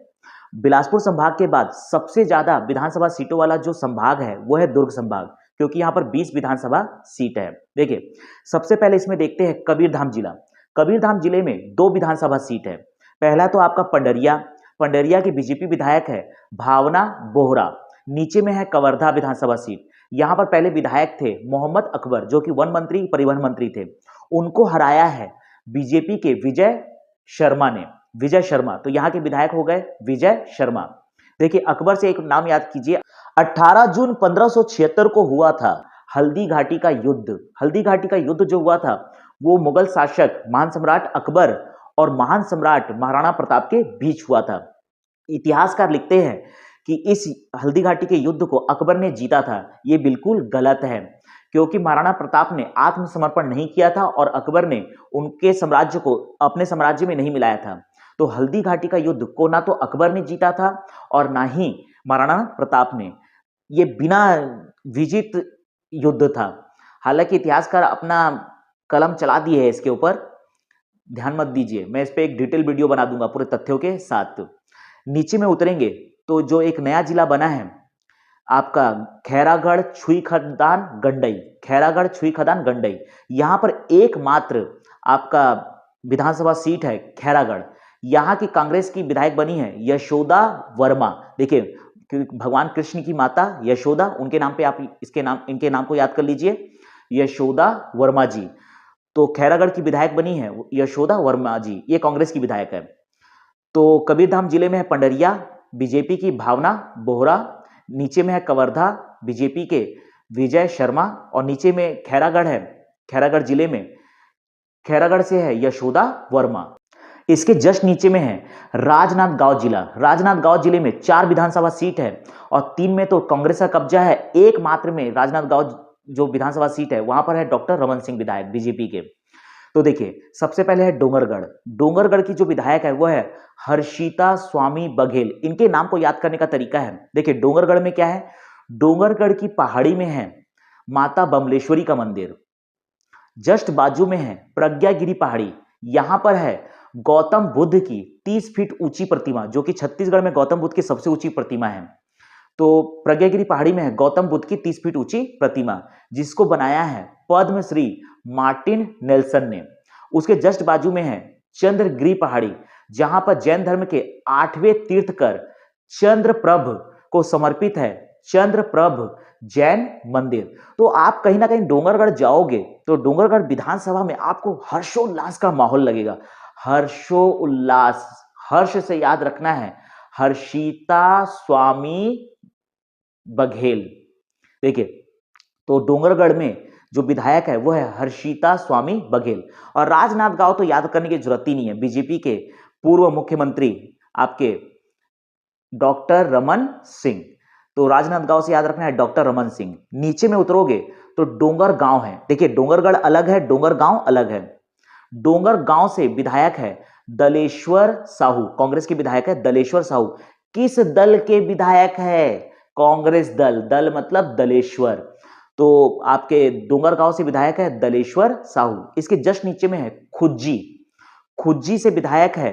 बिलासपुर संभाग के बाद सबसे ज्यादा विधानसभा सीटों वाला जो संभाग है वो है दुर्ग संभाग, क्योंकि यहाँ पर 20 विधानसभा सीट है। देखिए, सबसे पहले इसमें देखते हैं कबीरधाम जिला। कबीरधाम जिले में 2 विधानसभा सीट है। पहला तो आपका पंडरिया, पंडरिया की बीजेपी विधायक है भावना बोहरा। नीचे में है कवर्धा विधानसभा सीट, यहाँ पर पहले विधायक थे मोहम्मद अकबर जो कि वन मंत्री परिवहन मंत्री थे, उनको हराया है बीजेपी के विजय शर्मा ने, विजय शर्मा, तो यहाँ के विधायक हो गए विजय शर्मा। देखिए, अकबर से एक नाम याद कीजिए, 18 जून 1576 को हुआ था हल्दी घाटी का युद्ध। हल्दी घाटी का युद्ध जो हुआ था वो मुगल शासक महान सम्राट अकबर और महान सम्राट महाराणा प्रताप के बीच हुआ था। इतिहासकार लिखते हैं कि इस हल्दी घाटी के युद्ध को अकबर ने जीता था। ये बिल्कुल गलत है, क्योंकि महाराणा प्रताप ने आत्मसमर्पण नहीं किया था और अकबर ने उनके साम्राज्य को अपने साम्राज्य में नहीं मिलाया था। तो हल्दी घाटी का युद्ध को ना तो अकबर ने जीता था और ना ही महाराणा प्रताप ने, ये बिना विजित युद्ध था। हालांकि इतिहासकार अपना कलम चला दिए है इसके ऊपर, ध्यान मत दीजिए, मैं इस पे एक डिटेल वीडियो बना दूंगा पूरे तथ्यों के साथ। नीचे में उतरेंगे तो जो एक नया जिला बना है आपका खैरागढ़ छुई खदान गंडई, खैरागढ़ छुई खदान गंडई, यहां पर एकमात्र आपका विधानसभा सीट है खैरागढ़। यहाँ की कांग्रेस की विधायक बनी है यशोदा वर्मा। देखिए, भगवान कृष्ण की माता यशोदा, उनके नाम पे आप इनके नाम को याद कर लीजिए, यशोदा वर्मा जी। तो खैरागढ़ की विधायक बनी है यशोदा वर्मा जी, ये कांग्रेस की विधायक है। तो कबीरधाम जिले में है पंडरिया, बीजेपी की भावना बोहरा, नीचे में है कवर्धा, बीजेपी के विजय शर्मा, और नीचे में खैरागढ़ है, खैरागढ़ जिले में खैरागढ़ से है यशोदा वर्मा। इसके जस्ट नीचे में है राजनांदगांव जिला। राजनांदगांव जिले में 4 विधानसभा सीट है और 3 में तो कांग्रेस का कब्जा है, एकमात्र में राजनांदगांव जो विधानसभा सीट है वहां पर है डॉक्टर रमन सिंह विधायक बीजेपी के। तो देखिए, सबसे पहले है डोंगरगढ़। डोंगरगढ़ की जो विधायक है वो है हर्षिता स्वामी बघेल। इनके नाम को याद करने का तरीका है, देखिए डोंगरगढ़ में क्या है, डोंगरगढ़ की पहाड़ी में है माता बमलेश्वरी का मंदिर, जस्ट बाजू में है प्रज्ञागिरी पहाड़ी, यहां पर है गौतम बुद्ध की 30 फीट ऊंची प्रतिमा, जो कि छत्तीसगढ़ में गौतम बुद्ध की सबसे ऊंची प्रतिमा है। तो प्रज्ञागिरी पहाड़ी में है गौतम बुद्ध की 30 फीट ऊंची प्रतिमा, जिसको बनाया है पद्मश्री मार्टिन नेल्सन ने। उसके जस्ट बाजू में है चंद्रगिरी पहाड़ी, जहां पर जैन धर्म के 8वें तीर्थकर चंद्रप्रभ को समर्पित है चंद्रप्रभ जैन मंदिर। तो आप कहीं ना कहीं डोंगरगढ़ जाओगे तो डोंगरगढ़ विधानसभा में आपको हर्षोल्लास का माहौल लगेगा। हर्षोल्लास, हर्ष से याद रखना है, हर्षिता स्वामी बघेल। देखिए, तो डोंगरगढ़ में जो विधायक है वो है हर्षिता स्वामी बघेल। और राजनांदगांव तो याद करने की जरूरत ही नहीं है, बीजेपी के पूर्व मुख्यमंत्री आपके डॉक्टर रमन सिंह। तो राजनांदगांव से याद रखना है डॉक्टर रमन सिंह। नीचे में उतरोगे तो डोंगर गांव है। देखिए, डोंगरगढ़ अलग है, डोंगर गांव अलग है। डोंगर गांव से विधायक है दलेश्वर साहू, कांग्रेस के विधायक है दलेश्वर साहू। किस दल के विधायक है? कांग्रेस दल, दल मतलब दलेश्वर। तो आपके डोंगर गांव से विधायक है दलेश्वर साहू। इसके जस्ट नीचे में है खुज्जी, खुज्जी से विधायक है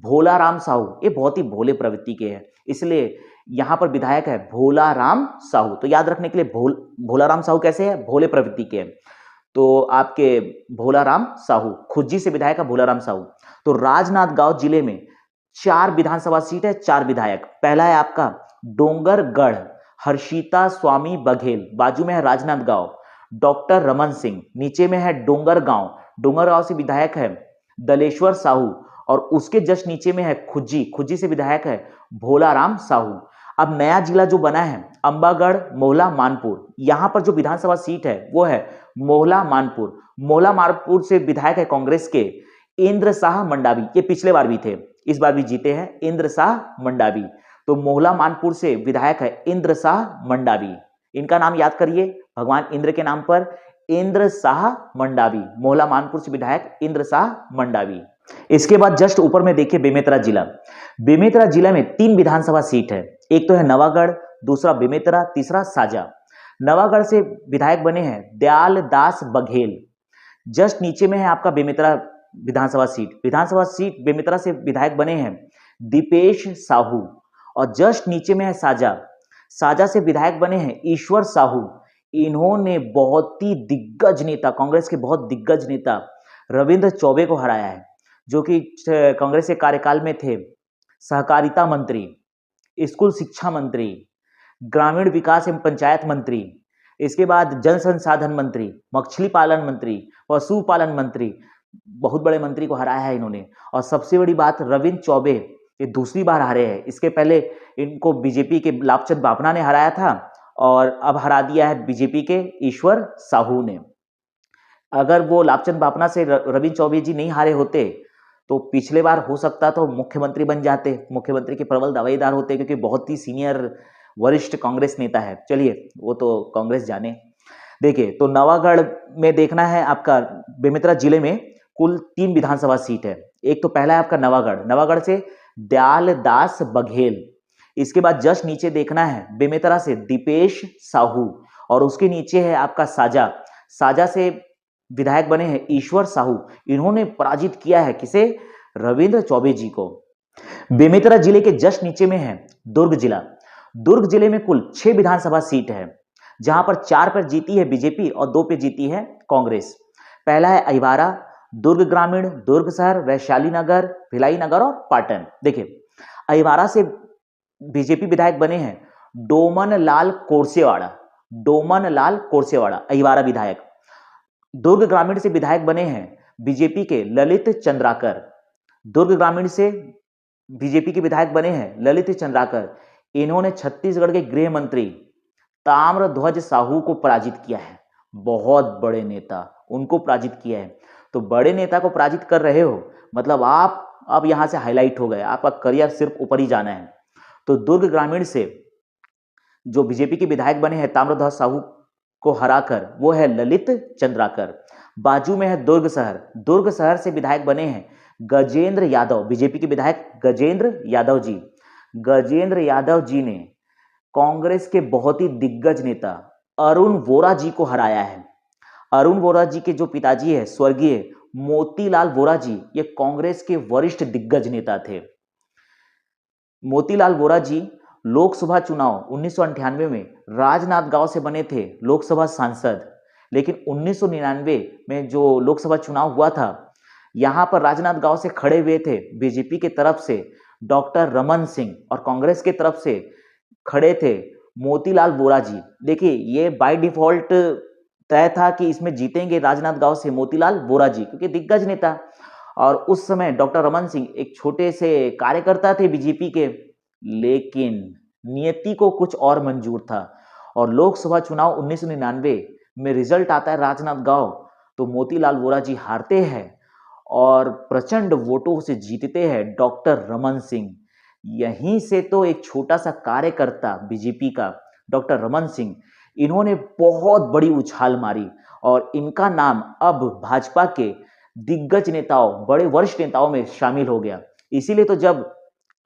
भोलाराम साहू। ये बहुत ही भोले प्रवृत्ति के हैं, इसलिए यहां पर विधायक है भोलाराम साहू। तो याद रखने के लिए भोलाराम साहू कैसे है? भोले प्रवृत्ति के। तो आपके भोलाराम साहू, खुज्जी से विधायक है भोलाराम साहू। तो राजनांदगांव जिले में 4 विधानसभा सीट है, 4 विधायक। पहला है आपका डोंगरगढ़, हर्षिता स्वामी बघेल। बाजू में है राजनांदगांव, डॉक्टर रमन सिंह। नीचे में है डोंगरगांव, डोंगरगांव से विधायक है दलेश्वर साहू। और उसके जस्ट नीचे में है खुज्जी, खुज्जी से विधायक है भोलाराम साहू। अब नया जिला जो बना है अंबागढ़ मोहला मानपुर, यहां पर जो विधानसभा सीट है वो है मोहला मानपुर। मोहला मानपुर से विधायक है कांग्रेस के इंद्र शाह मंडावी। ये पिछले बार भी थे, इस बार भी जीते हैं इंद्र शाह मंडावी। तो मोहला मानपुर से विधायक है इंद्र शाह मंडावी। इनका नाम याद करिए, भगवान इंद्र के नाम पर इंद्र शाह मंडावी। मोहला मानपुर से विधायक इंद्र शाह मंडावी। इसके बाद जस्ट ऊपर में देखिए बेमेतरा जिला। बेमेतरा जिला में 3 विधानसभा सीट है। एक तो है नवागढ़, दूसरा बेमेतरा, तीसरा साजा। नवागढ़ से विधायक बने हैं दयाल दास बघेल। जस्ट नीचे में है आपका बेमेतरा विधानसभा सीट। विधानसभा सीट बेमेतरा से विधायक बने हैं दीपेश साहू। और जस्ट नीचे में है साजा, साजा से विधायक बने हैं ईश्वर साहू। इन्होंने बहुत ही दिग्गज नेता, कांग्रेस के बहुत दिग्गज नेता रविंद्र चौबे को हराया है, जो कि कांग्रेस के कार्यकाल में थे सहकारिता मंत्री, स्कूल शिक्षा मंत्री, ग्रामीण विकास एवं पंचायत मंत्री, इसके बाद जल संसाधन मंत्री, मछली पालन मंत्री, पशुपालन मंत्री। बहुत बड़े मंत्री को हराया है इन्होंने। और सबसे बड़ी बात, रविंद्र चौबे ये दूसरी बार हारे हैं। इसके पहले इनको बीजेपी के लाभचंद बाफना ने हराया था और अब हरा दिया है बीजेपी के ईश्वर साहू ने। अगर वो लाभचंद बाफना से रविंद्र चौबे जी नहीं हारे होते तो पिछले बार हो सकता तो मुख्यमंत्री बन जाते, मुख्यमंत्री के प्रबल दावेदार होते, क्योंकि बहुत ही सीनियर वरिष्ठ कांग्रेस नेता है। चलिए, वो तो कांग्रेस जाने। देखिए, तो नवागढ़ में देखना है आपका बेमेतरा जिले में कुल 3 विधानसभा सीट है। एक तो पहला है आपका नवागढ़, नवागढ़ से दयाल दास बघेल। इसके बाद जस्ट नीचे देखना है बेमेतरा से दीपेश साहू। और उसके नीचे है आपका साजा, साजा से विधायक बने हैं ईश्वर साहू। इन्होंने पराजित किया है किसे? रविंद्र चौबे जी को। बेमेतरा जिले के जस्ट नीचे में है दुर्ग जिला। दुर्ग जिले में कुल 6 विधानसभा सीट है, जहां पर 4 पर जीती है बीजेपी और 2 पे जीती है कांग्रेस। पहला है अहिवारा, दुर्ग ग्रामीण, दुर्ग शहर, वैशाली नगर, भिलाई नगर और पाटन। देखिए, अहिवारा से बीजेपी विधायक बने हैं डोमन लाल कोरसेवाड़ा, डोमन लाल कोरसेवाड़ा अहिवारा विधायक। दुर्ग ग्रामीण से विधायक बने हैं बीजेपी के ललित चंद्राकर, दुर्ग ग्रामीण से बीजेपी के विधायक बने हैं ललित चंद्राकर। इन्होंने छत्तीसगढ़ के गृह मंत्री ताम्रध्वज साहू को पराजित किया है। बहुत बड़े नेता, उनको पराजित किया है। तो बड़े नेता को पराजित कर रहे हो मतलब आप अब यहां से हाईलाइट हो गए, आपका करियर सिर्फ ऊपर ही जाना है। तो दुर्ग ग्रामीण से जो बीजेपी के विधायक बने हैं ताम्रध्वज साहू को हराकर वो है ललित चंद्राकर। बाजू में है दुर्ग शहर, दुर्ग शहर से विधायक बने हैं गजेंद्र यादव, बीजेपी के विधायक गजेंद्र यादव जी। गजेंद्र यादव जी ने कांग्रेस के बहुत ही दिग्गज नेता अरुण वोरा जी को हराया है। अरुण वोरा जी के जो पिताजी है स्वर्गीय मोतीलाल वोरा जी, ये कांग्रेस के वरिष्ठ दिग्गज नेता थे। मोतीलाल वोरा जी लोकसभा चुनाव 1998 में राजनांदगांव से बने थे लोकसभा सांसद, लेकिन 1999 में जो लोकसभा चुनाव हुआ था यहां पर राजनांदगांव से खड़े हुए थे बीजेपी के तरफ से डॉक्टर रमन सिंह और कांग्रेस के तरफ से खड़े थे मोतीलाल वोरा जी। देखिए ये बाय डिफॉल्ट तय था कि इसमें जीतेंगे राजनांदगांव से मोतीलाल वोरा जी, क्योंकि दिग्गज नेता। और उस समय डॉक्टर रमन सिंह एक छोटे से कार्यकर्ता थे बीजेपी के, लेकिन नियति को कुछ और मंजूर था। और लोकसभा चुनाव 1999 में रिजल्ट आता है राजनांदगांव, तो मोतीलाल वोरा जी हारते हैं और प्रचंड वोटों से जीतते हैं डॉक्टर रमन सिंह। यहीं से तो एक छोटा सा कार्यकर्ता बीजेपी का डॉक्टर रमन सिंह, इन्होंने बहुत बड़ी उछाल मारी और इनका नाम अब भाजपा के दिग्गज नेताओं, बड़े वरिष्ठ नेताओं में शामिल हो गया। इसीलिए तो जब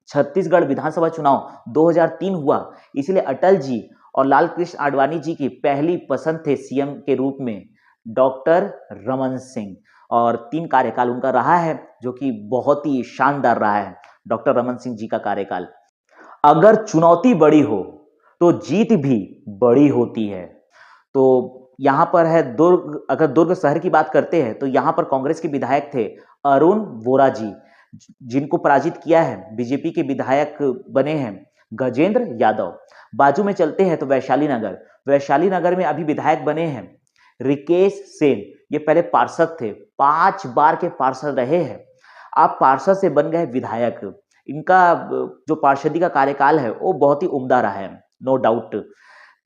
छत्तीसगढ़ विधानसभा चुनाव 2003 हुआ, इसीलिए अटल जी और लाल कृष्ण आडवाणी जी की पहली पसंद थे सीएम के रूप में डॉक्टर रमन सिंह। और 3 कार्यकाल उनका रहा है, जो कि बहुत ही शानदार रहा है डॉक्टर रमन सिंह जी का कार्यकाल। अगर चुनौती बड़ी हो तो जीत भी बड़ी होती है। तो यहां पर है दुर्ग, अगर दुर्ग शहर की बात करते हैं तो यहां पर कांग्रेस के विधायक थे अरुण वोरा जी, जिनको पराजित किया है। बीजेपी के विधायक बने हैं गजेंद्र यादव। बाजू में चलते हैं तो वैशाली नगर, वैशाली नगर में अभी विधायक बने हैं रिकेश सेन। ये पहले पार्षद थे, 5 बार के पार्षद रहे हैं, आप पार्षद से बन गए विधायक। इनका जो पार्षदी का कार्यकाल है वो बहुत ही उम्दा रहा है, नो डाउट।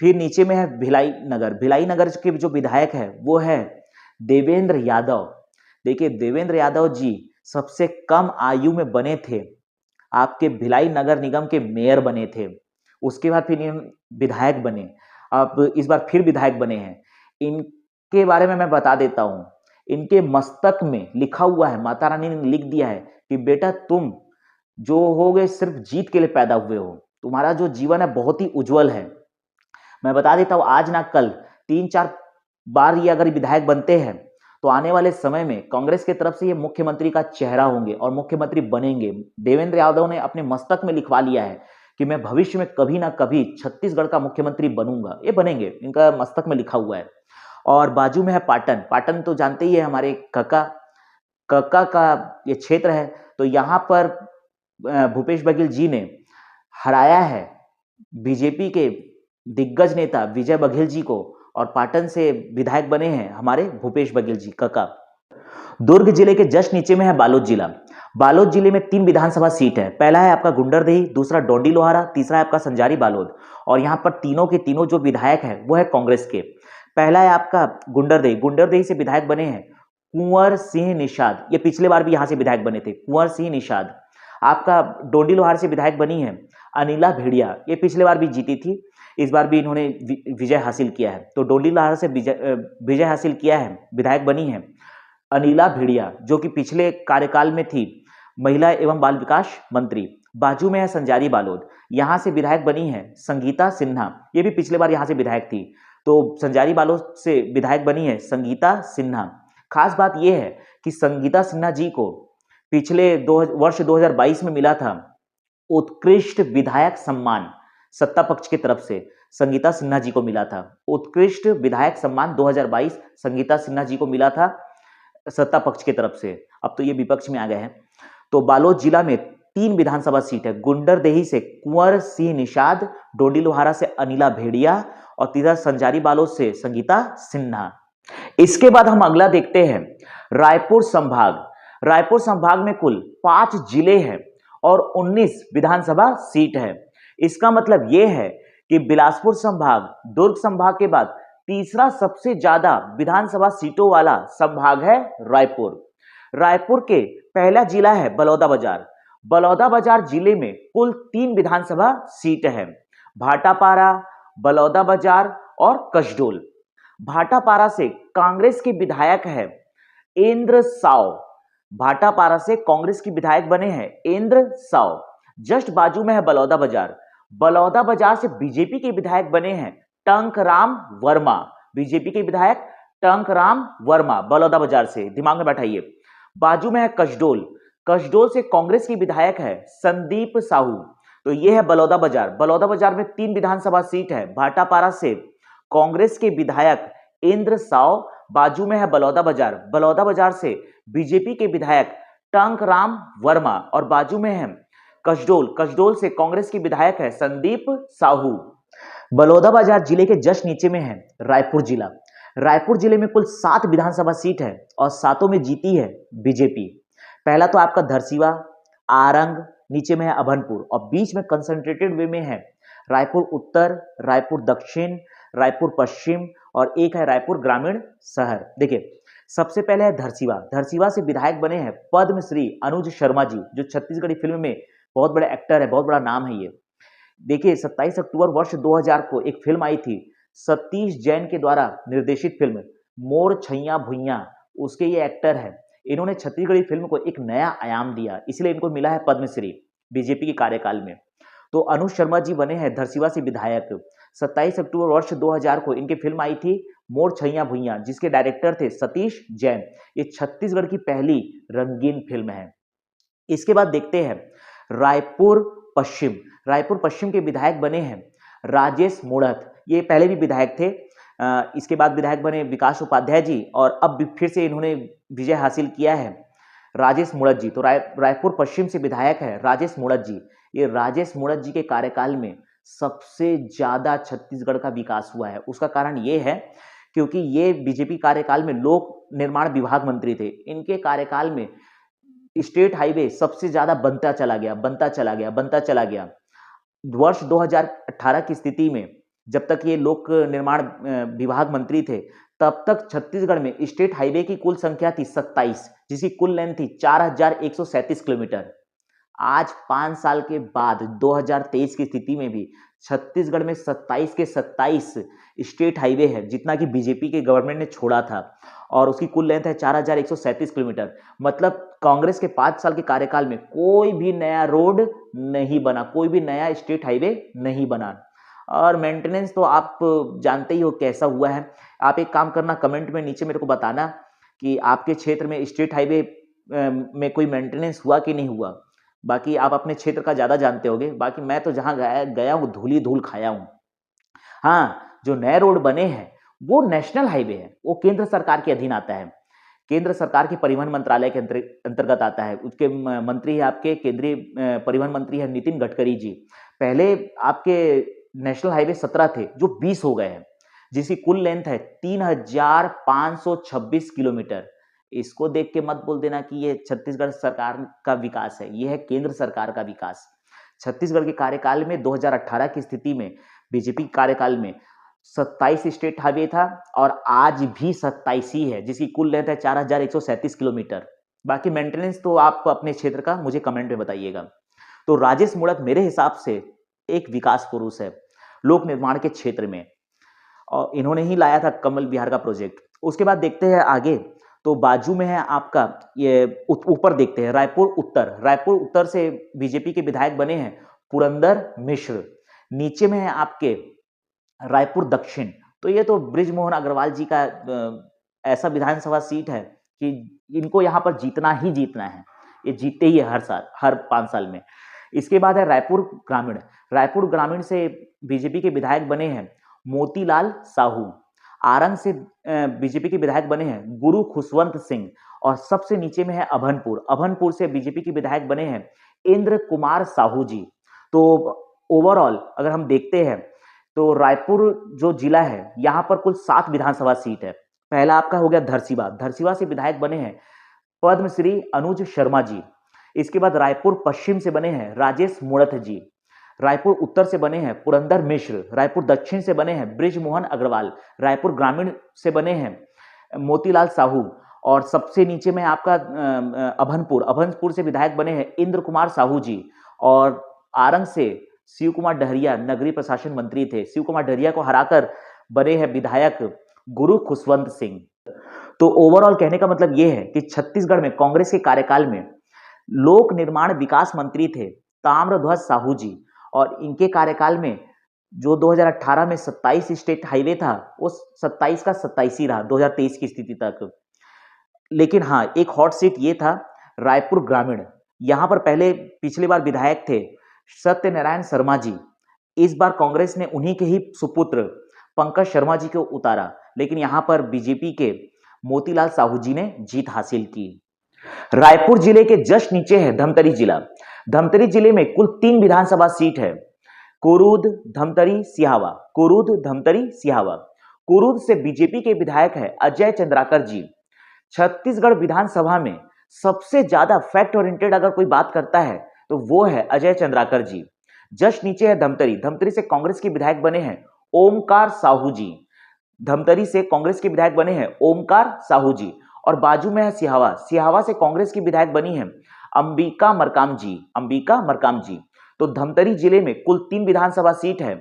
फिर नीचे में है भिलाई नगर, भिलाई नगर के जो विधायक है वो है देवेंद्र यादव। देखिए देवेंद्र यादव जी सबसे कम आयु में बने थे, आपके भिलाई नगर निगम के मेयर बने थे, उसके बाद फिर विधायक बने, अब इस बार फिर विधायक बने हैं। इनके बारे में मैं बता देता हूं, इनके मस्तक में लिखा हुआ है, माता रानी ने लिख दिया है कि बेटा तुम जो होगे सिर्फ जीत के लिए पैदा हुए हो, तुम्हारा जो जीवन है बहुत ही उज्जवल है। मैं बता देता हूं आज ना कल 3-4 बार ये अगर विधायक बनते हैं तो आने वाले समय में कांग्रेस की तरफ से ये मुख्यमंत्री का चेहरा होंगे और मुख्यमंत्री बनेंगे। देवेंद्र यादव ने अपने मस्तक में लिखवा लिया है कि मैं भविष्य में कभी ना कभी छत्तीसगढ़ का मुख्यमंत्री बनूंगा, ये बनेंगे, इनका मस्तक में लिखा हुआ है। और बाजू में है पाटन, पाटन तो जानते ही है हमारे कका का ये क्षेत्र है। तो यहाँ पर भूपेश बघेल जी ने हराया है बीजेपी के दिग्गज नेता विजय बघेल जी को, और पाटन से विधायक बने हैं हमारे भूपेश बघेल जी कका। दुर्ग जिले के जस्ट नीचे में है बालोद जिला। बालोद जिले में 3 विधानसभा सीट है, पहला है आपका गुंडरदेही, दूसरा डोंडी लोहारा, तीसरा है आपका संजारी बालोद। और यहाँ पर तीनों के तीनों जो विधायक है वो है कांग्रेस के। पहला है आपका गुंडरदेही, गुंडरदेही से विधायक बने हैं कुंवर सिंह निषाद, ये पिछले बार भी यहाँ से विधायक बने थे, कुंवर सिंह निषाद। आपका डोंडी लोहार से विधायक बनी है अनिला भेड़िया, ये पिछले बार भी जीती थी, इस बार भी इन्होंने विजय हासिल किया है। तो डोंडी लोहार से विजय हासिल किया है, विधायक बनी है अनिला भेड़िया, जो कि पिछले कार्यकाल में थी महिला एवं बाल विकास मंत्री। बाजू में है संजारी बालोद, यहाँ से विधायक बनी है संगीता सिन्हा, ये भी पिछले बार यहाँ से विधायक थी। तो संजारी बालोद से विधायक बनी है संगीता सिन्हा। खास बात यह है कि संगीता सिन्हा जी को पिछले वर्ष 2022 में मिला था उत्कृष्ट विधायक सम्मान, सत्ता पक्ष की तरफ से संगीता सिन्हा जी को मिला था उत्कृष्ट विधायक सम्मान 2022, संगीता सिन्हा जी को मिला था सत्ता पक्ष की तरफ से। अब तो ये विपक्ष में आ गए हैं। तो बालोद जिला में 3 विधानसभा सीट है, गुंडरदेही से कुंवर सिंह निषाद, डोंडी लोहारा से अनिला भेड़िया और तीसरा संजारी बालोद से संगीता सिन्हा। इसके बाद हम अगला देखते हैं रायपुर संभाग। रायपुर संभाग में कुल 5 जिले हैं और 19 विधानसभा सीट है। इसका मतलब यह है कि बिलासपुर संभाग दुर्ग संभाग के बाद तीसरा सबसे ज्यादा विधानसभा सीटों वाला संभाग है रायपुर। रायपुर के पहला जिला है बलौदाबाजार। बलौदाबाजार जिले में कुल 3 विधानसभा सीट है, भाटापारा, बलौदाबाजार और कसडोल। भाटापारा से कांग्रेस के विधायक है इंद्र साव, भाटापारा से कांग्रेस के विधायक बने हैं इंद्र साव। जस्ट बाजू में है बलौदाबाजार, बलौदाबाजार से बीजेपी के विधायक बने हैं टंकराम वर्मा, बीजेपी के विधायक टंकराम वर्मा बलौदाबाजार से, दिमाग में बैठाइए। बाजू में है कसडोल, कसडोल से कांग्रेस के विधायक है संदीप साहू। तो यह है बलौदाबाजार। बलौदाबाजार में 3 विधानसभा सीट है, भाटापारा से कांग्रेस के विधायक इंद्र साव, बाजू में है बलौदाबाजार, बलौदाबाजार से बीजेपी के विधायक टंकराम वर्मा और बाजू में है कसडोल, कसडोल से कांग्रेस के विधायक है संदीप साहू। बलौदाबाजार जिले के जस्ट नीचे में है रायपुर जिला। रायपुर जिले में कुल 7 विधानसभा सीट है और सातों में जीती है बीजेपी। पहला तो आपका धरसीवा, आरंग, नीचे में है अभनपुर और बीच में कंसंट्रेटेड वे में है रायपुर उत्तर, रायपुर दक्षिण, रायपुर पश्चिम और एक है रायपुर ग्रामीण शहर। देखिए, सबसे पहले है धरसीवा। धरसीवा से विधायक बने हैं पद्मश्री अनुज शर्मा जी, जो छत्तीसगढ़ी फिल्म में बहुत बड़े एक्टर है, बहुत बड़ा नाम है ये। देखिए, 27 अक्टूबर वर्ष 2000 को एक फिल्म आई थी, सतीश जैन के द्वारा निर्देशित फिल्म मोर छैया भुइयां, उसके ये एक्टर है। इन्होंने छत्तीसगढ़ी फिल्म को एक नया आयाम दिया, इसलिए इनको मिला है पद्मश्री बीजेपी के कार्यकाल में। तो अनुज शर्मा जी बने हैं धरसीवा से विधायक। 27 अक्टूबर वर्ष 2000 को इनकी फिल्म आई थी मोर छैया भुइयां, जिसके डायरेक्टर थे सतीश जैन। ये छत्तीसगढ़ की पहली रंगीन फिल्म है। इसके बाद देखते हैं रायपुर पश्चिम। रायपुर पश्चिम के विधायक बने हैं राजेश मूणत, ये पहले भी विधायक थे। इसके बाद विधायक बने विकास उपाध्याय जी और अब भी फिर से इन्होंने विजय हासिल किया है राजेश मूणत जी। तो रायपुर पश्चिम से विधायक है राजेश मूणत जी। ये राजेश मूणत जी के कार्यकाल में सबसे ज्यादा छत्तीसगढ़ का विकास हुआ है। उसका कारण ये है क्योंकि ये बीजेपी कार्यकाल में लोक निर्माण विभाग मंत्री थे। इनके कार्यकाल में स्टेट हाईवे सबसे ज्यादा बनता चला गया। वर्ष 2018 की स्थिति में जब तक ये लोक निर्माण विभाग मंत्री थे, तब तक छत्तीसगढ़ में स्टेट हाईवे की कुल संख्या थी 27, जिसकी कुल लेंथ थी 4137 किलोमीटर। आज 5 साल के बाद 2023 की स्थिति में भी छत्तीसगढ़ में 27 के 27 स्टेट हाईवे है, जितना कि बीजेपी के गवर्नमेंट ने छोड़ा था, और उसकी कुल लेंथ है 4137 किलोमीटर। मतलब कांग्रेस के 5 साल के कार्यकाल में कोई भी नया रोड नहीं बना, कोई भी नया स्टेट हाईवे नहीं बना। और मेंटेनेंस तो आप जानते ही हो कैसा हुआ है। आप एक काम करना, कमेंट में नीचे मेरे को बताना कि आपके क्षेत्र में स्टेट हाईवे में कोई मेंटेनेंस हुआ कि नहीं हुआ। बाकी आप अपने क्षेत्र का ज्यादा जानते होगे, बाकी मैं तो जहां गया हूँ धूल ही धूल खाया हूँ। हाँ, जो नए रोड बने हैं वो नेशनल हाईवे है, वो केंद्र सरकार के अधीन आता है, केंद्र सरकार के परिवहन मंत्रालय के अंतर्गत आता है। उसके मंत्री है आपके केंद्रीय परिवहन मंत्री है नितिन गडकरी जी। पहले आपके नेशनल हाईवे 17 थे, जो 20 हो गए हैं, जिसकी कुल लेंथ है 3526 किलोमीटर। इसको देख के मत बोल देना कि ये छत्तीसगढ़ सरकार का विकास है, ये है केंद्र सरकार का विकास। छत्तीसगढ़ के कार्यकाल में 2018 की स्थिति में बीजेपी कार्यकाल में 27 स्टेट हाईवे था और आज भी 27 ही है, जिसकी कुल लेंथ है 4137 किलोमीटर। बाकी मेंटेनेंस तो आप अपने क्षेत्र का मुझे कमेंट में बताइएगा। तो राजेश मूणत मेरे हिसाब से एक विकास पुरुष है लोक निर्माण के क्षेत्र में, और इन्होंने ही लाया था कमल विहार का प्रोजेक्ट। उसके बाद देखते हैं आगे, तो बाजू में है आपका ये ऊपर देखते हैं रायपुर उत्तर। रायपुर उत्तर से बीजेपी के विधायक बने हैं पुरंदर मिश्र। नीचे में है आपके रायपुर दक्षिण। तो ये तो बृजमोहन अग्रवाल जी का ऐसा विधानसभा सीट है कि इनको यहाँ पर जीतना ही जीतना है, ये जीतते ही है हर साल, हर 5 साल में। इसके बाद है रायपुर ग्रामीण। रायपुर ग्रामीण से बीजेपी के विधायक बने हैं मोतीलाल साहू। आरंग से बीजेपी के विधायक बने हैं गुरु खुशवंत सिंह, और सबसे नीचे में है अभनपुर। अभनपुर से बीजेपी के विधायक बने हैं इंद्र कुमार साहू जी। तो ओवरऑल अगर हम देखते हैं तो रायपुर जो जिला है, यहाँ पर कुल 7 विधानसभा सीट है। पहला आपका हो गया धरसीवा। धरसीवा से विधायक बने हैं पद्मश्री अनुज शर्मा जी। इसके बाद रायपुर पश्चिम से बने हैं राजेश मूणत जी। रायपुर उत्तर से बने हैं पुरंदर मिश्र। रायपुर दक्षिण से बने हैं बृजमोहन अग्रवाल। रायपुर ग्रामीण से बने हैं मोतीलाल साहू, और सबसे नीचे में आपका अभनपुर। अभनपुर से विधायक बने हैं इंद्र कुमार साहू जी, और आरंग से शिव कुमार डहरिया नगरीय प्रशासन मंत्री थे। शिव कुमार डहरिया को हराकर बने हैं विधायक गुरु खुशवंत सिंह। तो ओवरऑल कहने का मतलब यह है कि छत्तीसगढ़ में कांग्रेस के कार्यकाल में लोक निर्माण विकास मंत्री थे ताम्रध्वज साहू जी, और इनके कार्यकाल में जो 2018 में 27 स्टेट हाईवे था, वो 27 का 27 ही रहा 2023 की स्थिति तक। लेकिन हाँ, एक हॉट सीट ये था रायपुर ग्रामीण। यहाँ पर पहले पिछली बार विधायक थे सत्यनारायण शर्मा जी। इस बार कांग्रेस ने उन्हीं के ही सुपुत्र पंकज शर्मा जी को उतारा, लेकिन यहाँ पर बीजेपी के मोतीलाल साहू जी ने जीत हासिल की। रायपुर जिले के जस्ट नीचे है धमतरी जिला। धमतरी जिले में कुल 3 विधानसभा सीट है। कुरूद, धमतरी, सिहावा। कुरूद, धमतरी, सिहावा। कुरूद से बीजेपी के विधायक है अजय चंद्राकर जी। छत्तीसगढ़ विधानसभा में सबसे ज्यादा फैक्ट ओरिएंटेड अगर कोई बात करता है तो वो है अजय चंद्राकर जी। जस्ट नीचे है धमतरी। धमतरी से कांग्रेस के विधायक बने हैं ओमकार साहू जी। धमतरी से कांग्रेस के विधायक बने हैं ओमकार साहू जी। और बाजू में है सिहावा। सिहावा से कांग्रेस की विधायक बनी है अंबिका मरकाम जी। अंबिका मरकाम जी। तो धमतरी जिले में कुल 3 विधानसभा सीट है,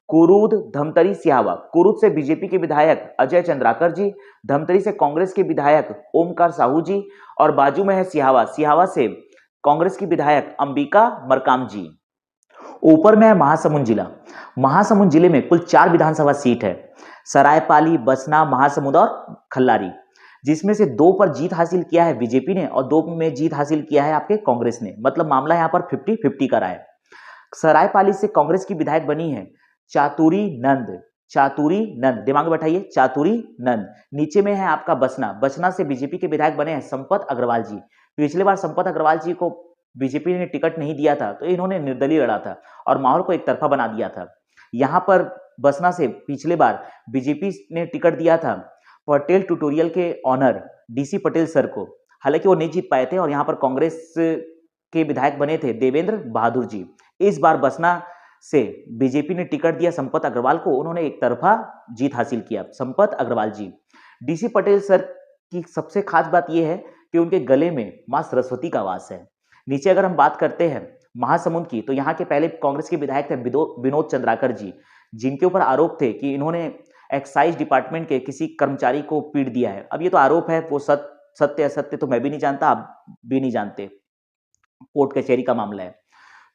कुरूद, धमतरी, सिहावा। कुरूद से बीजेपी के विधायक अजय चंद्राकर जी, धमतरी से कांग्रेस के विधायक ओमकार साहू जी और बाजू में है सिहावा। सिहावा से कांग्रेस की विधायक अंबिका मरकाम जी। ऊपर में है महासमुंद जिला। महासमुंद जिले में कुल 4 विधानसभा सीट है, सरायपाली, बसना, महासमुंद और खल्लारी, जिसमें से 2 पर जीत हासिल किया है बीजेपी ने और 2 में जीत हासिल किया है आपके कांग्रेस ने। मतलब मामला यहां पर 50-50 का रहा है। सरायपाली से कांग्रेस की विधायक बनी है चातुरी नंद। चातुरी नंद, दिमाग में बैठाइए, चातुरी नंद। नीचे में है आपका बसना। बसना से बीजेपी के विधायक बने हैं संपत अग्रवाल जी। पिछले बार संपत अग्रवाल जी को बीजेपी ने टिकट नहीं दिया था तो इन्होंने निर्दलीय लड़ा था और माहौल को एक तरफा बना दिया था। यहां पर बसना से पिछले बार बीजेपी ने टिकट दिया था पटेल ट्यूटोरियल के ऑनर डीसी पटेल सर को। हालांकि वो नहीं जीत पाए थे और यहां पर कांग्रेस के विधायक बने थे देवेंद्र बहादुर जी। इस बार बसना से बीजेपी ने टिकट दिया संपत अग्रवाल को, उन्होंने एक तरफा जीत हासिल किया संपत अग्रवाल जी। डीसी पटेल सर की सबसे खास बात यह है कि उनके गले में मां सरस्वती का वास है। नीचे अगर हम बात करते हैं महासमुंद की तो यहाँ के पहले कांग्रेस के विधायक थे विनोद चंद्राकर जी, जिनके ऊपर आरोप थे कि इन्होंने एक्साइज डिपार्टमेंट के किसी कर्मचारी को पीट दिया है। अब ये तो आरोप है, वो सत्य असत्य तो मैं भी नहीं जानता, आप भी नहीं जानते, कोर्ट कचहरी का मामला है।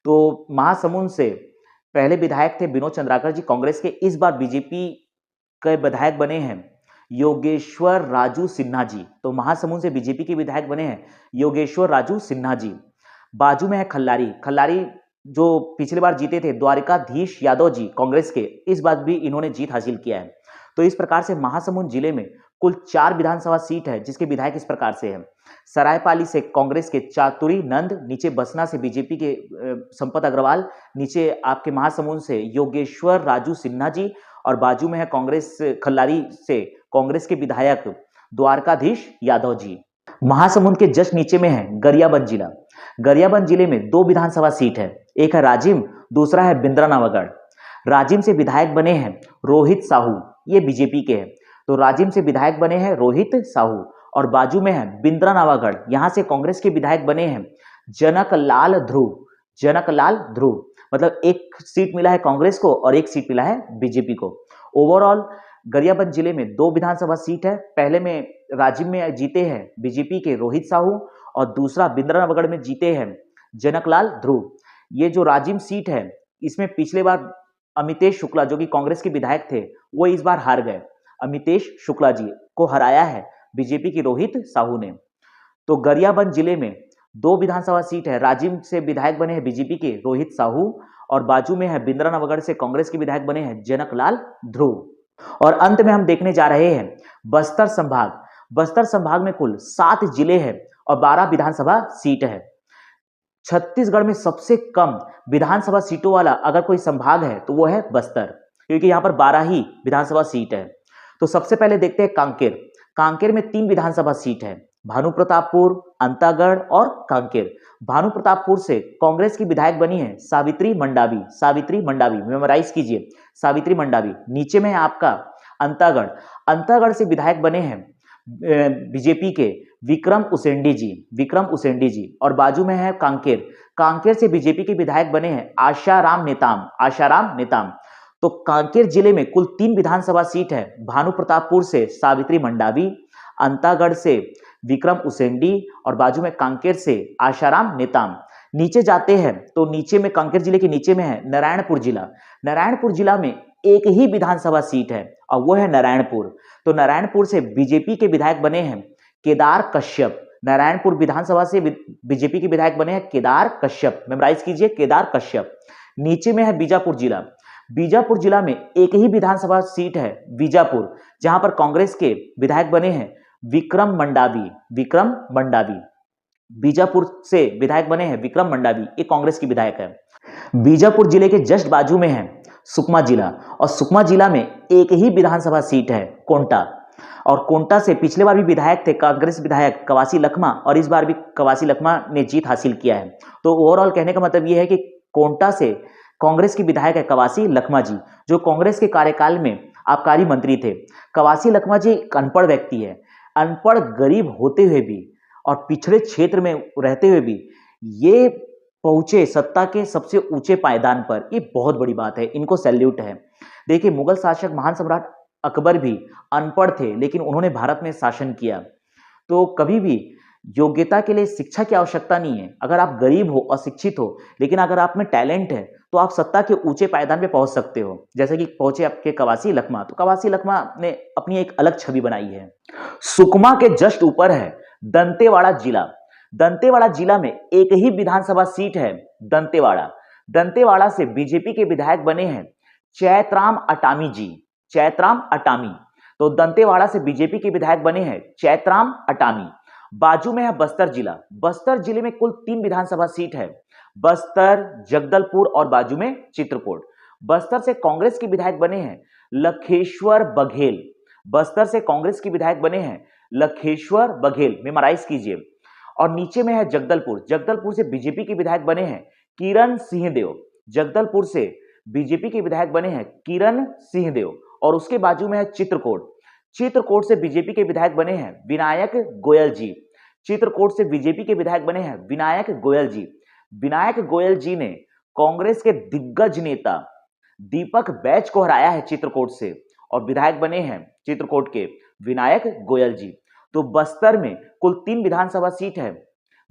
तो महासमुंद से पहले विधायक थे विनोद चंद्राकर जी कांग्रेस के। इस बार बीजेपी के विधायक बने हैं योगेश्वर राजू सिन्हा जी। तो महासमुंद से बीजेपी के विधायक बने हैं योगेश्वर राजू सिन्हा जी। बाजू में है खल्लारी। खल्लारी जो पिछले बार जीते थे द्वारिकाधीश यादव जी कांग्रेस के, इस बार भी इन्होंने जीत हासिल किया है। तो इस प्रकार से महासमुंद जिले में कुल 4 विधानसभा सीट है जिसके विधायक इस प्रकार से हैं। सरायपाली से कांग्रेस के चातुरी नंद, नीचे बसना से बीजेपी के संपत अग्रवाल, नीचे आपके महासमुंद से योगेश्वर राजू सिन्हा जी और बाजू में है कांग्रेस खल्लारी से कांग्रेस के विधायक द्वारकाधीश यादव जी। महासमुंद के जस्ट नीचे में है गरियाबंद जिला। गरियाबंद जिले में 2 विधानसभा सीट है, एक है राजिम, दूसरा है बिंद्रानवागढ़। राजिम से विधायक बने हैं रोहित साहू, ये बीजेपी के हैं। तो राजिम से विधायक बने हैं रोहित साहू और बाजू में है बिंद्रानवागढ़, यहां से कांग्रेस के विधायक बने हैं जनकलाल ध्रुव। जनकलाल ध्रुव, मतलब एक सीट मिला है कांग्रेस को और एक सीट मिला है बीजेपी को। ओवरऑल गरियाबंद जिले में 2 विधानसभा सीट है, पहले में राजिम में जीते हैं बीजेपी के रोहित साहू और दूसरा बिंद्रानवागढ़ में जीते हैं जनकलाल ध्रुव। ये जो राजिम सीट है इसमें पिछले बार अमितेश शुक्ला जो कि कांग्रेस के विधायक थे वो इस बार हार गए। अमितेश शुक्ला जी को हराया है बीजेपी की रोहित साहू ने। तो गरियाबंद जिले में 2 विधानसभा सीट है, राजिम से विधायक बने हैं बीजेपी के रोहित साहू और बाजू में है बिंद्रानवागढ़ से कांग्रेस के विधायक बने हैं जनकलाल ध्रुव। और अंत में हम देखने जा रहे हैं बस्तर संभाग। बस्तर संभाग में कुल 7 जिले हैं और 12 विधानसभा सीट है। छत्तीसगढ़ में सबसे कम विधानसभा सीटों वाला अगर कोई संभाग है तो वो है बस्तर, क्योंकि यहां पर 12 ही विधानसभा सीट है। तो सबसे पहले देखते हैं कांकेर। कांकेर में 3 विधानसभा सीट है, भानुप्रतापपुर, अंतागढ़ और कांकेर। भानुप्रतापपुर से कांग्रेस की विधायक बनी है सावित्री मंडावी। सावित्री मंडावी मेमोराइज कीजिए, सावित्री मंडावी। नीचे में है आपका अंतागढ़। अंतागढ़ से विधायक बने हैं बीजेपी के विक्रम उसेंडी जी। विक्रम उसेंडी जी और बाजू में है कांकेर। कांकेर से बीजेपी के विधायक बने हैं आशाराम नेताम। आशाराम नेताम। तो कांकेर जिले में कुल 3 विधानसभा सीट है, भानुप्रतापपुर से सावित्री मंडावी, अंतागढ़ से विक्रम उसेंडी और बाजू में कांकेर से आशाराम नेताम। नीचे जाते हैं तो नीचे में कांकेर जिले के नीचे में है नारायणपुर जिला। नारायणपुर जिला में एक ही विधानसभा सीट है और वो है नारायणपुर। तो नारायणपुर से बीजेपी के विधायक बने हैं केदार कश्यप। नारायणपुर विधानसभा से बीजेपी के विधायक बने हैं केदार कश्यप। मेमोराइज कीजिए, केदार कश्यप। नीचे में है बीजापुर जिला। बीजापुर जिला में एक ही विधानसभा सीट है बीजापुर, जहां पर कांग्रेस के विधायक बने हैं विक्रम मंडावी। विक्रम मंडावी बीजापुर से विधायक बने हैं विक्रम मंडावी, ये कांग्रेस की विधायक है। बीजापुर जिले के जस्ट बाजू में है सुकमा जिला, और सुकमा जिला में एक ही विधानसभा सीट है, कोंटा। और कोंटा से पिछले बार भी विधायक थे कांग्रेस विधायक कवासी लखमा, और इस बार भी कवासी लखमा ने जीत हासिल किया है। तो ओवरऑल कहने का मतलब यह है कि कोंटा से कांग्रेस की विधायक है कवासी लखमा जी, जो कांग्रेस के कार्यकाल में आबकारी मंत्री थे। कवासी लखमा जी एक अनपढ़ व्यक्ति है, अनपढ़ गरीब होते हुए भी और पिछड़े क्षेत्र में रहते हुए भी ये पहुंचे सत्ता के सबसे ऊंचे पायदान पर, ये बहुत बड़ी बात है, इनको सैल्यूट है। देखिए, मुगल शासक महान सम्राट अकबर भी अनपढ़ थे, लेकिन उन्होंने भारत में शासन किया। तो कभी भी योग्यता के लिए शिक्षा की आवश्यकता नहीं है। अगर आप गरीब हो, अशिक्षित हो, लेकिन अगर आप में टैलेंट है तो आप सत्ता के ऊंचे पायदान पे पहुंच सकते हो, जैसे कि पहुंचे आपके कवासी लखमा। तो कवासी लखमा ने अपनी एक अलग छवि बनाई है। सुकमा के जस्ट ऊपर है दंतेवाड़ा जिला। दंतेवाड़ा जिला में एक ही विधानसभा सीट है, दंतेवाड़ा। दंतेवाड़ा से बीजेपी के विधायक बने हैं चैतराम अटामी जी, चैतराम अटामी। तो दंतेवाड़ा से बीजेपी के विधायक बने हैं चैतराम अटामी। बाजू में है बस्तर जिला। बस्तर जिले में कुल 3 विधानसभा सीट है, बस्तर, जगदलपुर और बाजू में चित्रकूट। बस्तर से कांग्रेस के विधायक बने हैं लखेश्वर बघेल। बस्तर से कांग्रेस के विधायक बने हैं लखेश्वर बघेल, मेमोराइज कीजिए। और नीचे में है जगदलपुर। जगदलपुर से बीजेपी के विधायक बने हैं किरण सिंहदेव। जगदलपुर से बीजेपी के विधायक बने हैं किरण सिंहदेव। और उसके बाजू में है चित्रकूट। चित्रकूट से बीजेपी के विधायक बने हैं विनायक गोयल जी। चित्रकूट से बीजेपी के विधायक बने हैं विनायक गोयल जी। विनायक गोयल जी ने कांग्रेस के दिग्गज नेता दीपक बैच को हराया है चित्रकूट से, और विधायक बने हैं चित्रकूट के विनायक गोयल जी। तो बस्तर में कुल 3 विधानसभा सीट है।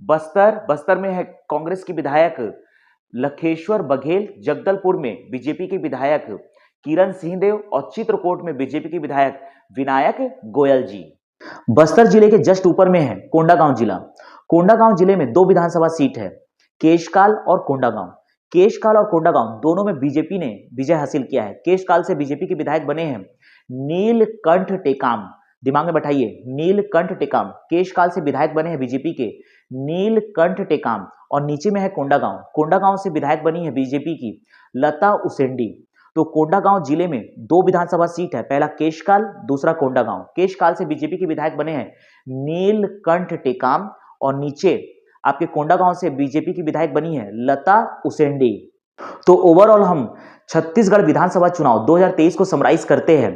बस्तर में है कांग्रेस के विधायक लखेश्वर बघेल, जगदलपुर में बीजेपी के विधायक किरण सिंहदेव, और चित्रकूट में बीजेपी के विधायक विनायक गोयल जी। बस्तर जिले के जस्ट ऊपर में है कोंडागांव जिला। कोंडागांव जिले में 2 विधानसभा सीट है, केशकाल और कोंडागांव। केशकाल और कोंडागांव दोनों में बीजेपी ने विजय हासिल किया है। केशकाल से बीजेपी के विधायक बने हैं नीलकंठ टेकाम। दिमाग में बैठाइए, नीलकंठ टेकाम। केशकाल से विधायक बने हैं बीजेपी के नीलकंठ टेकाम। और नीचे में है कोंडागांव। कोंडागांव से विधायक बनी है बीजेपी की लता उसेंडी। तो कोंडागांव जिले में 2 विधानसभा सीट है, पहला केशकाल, दूसरा कोंडागांव। केशकाल से बीजेपी के विधायक बने हैं नीलकंठ टेकाम, और नीचे आपके कोंडागांव से बीजेपी की विधायक बनी है लता उसेंडी। तो ओवरऑल हम छत्तीसगढ़ विधानसभा चुनाव 2023 को समराइज करते हैं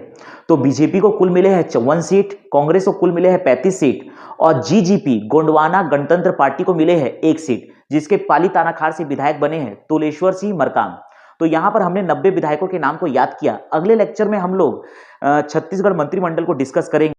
तो बीजेपी को कुल मिले हैं 54 सीट, कांग्रेस को कुल मिले हैं 35 सीट, और जीजीपी गोंडवाना गणतंत्र पार्टी को मिले हैं 1 सीट, जिसके पाली तानाखार से विधायक बने हैं तुलेश्वर सिंह मरकाम। तो यहां पर हमने 90 विधायकों के नाम को याद किया। अगले लेक्चर में हम लोग छत्तीसगढ़ मंत्रिमंडल को डिस्कस करेंगे।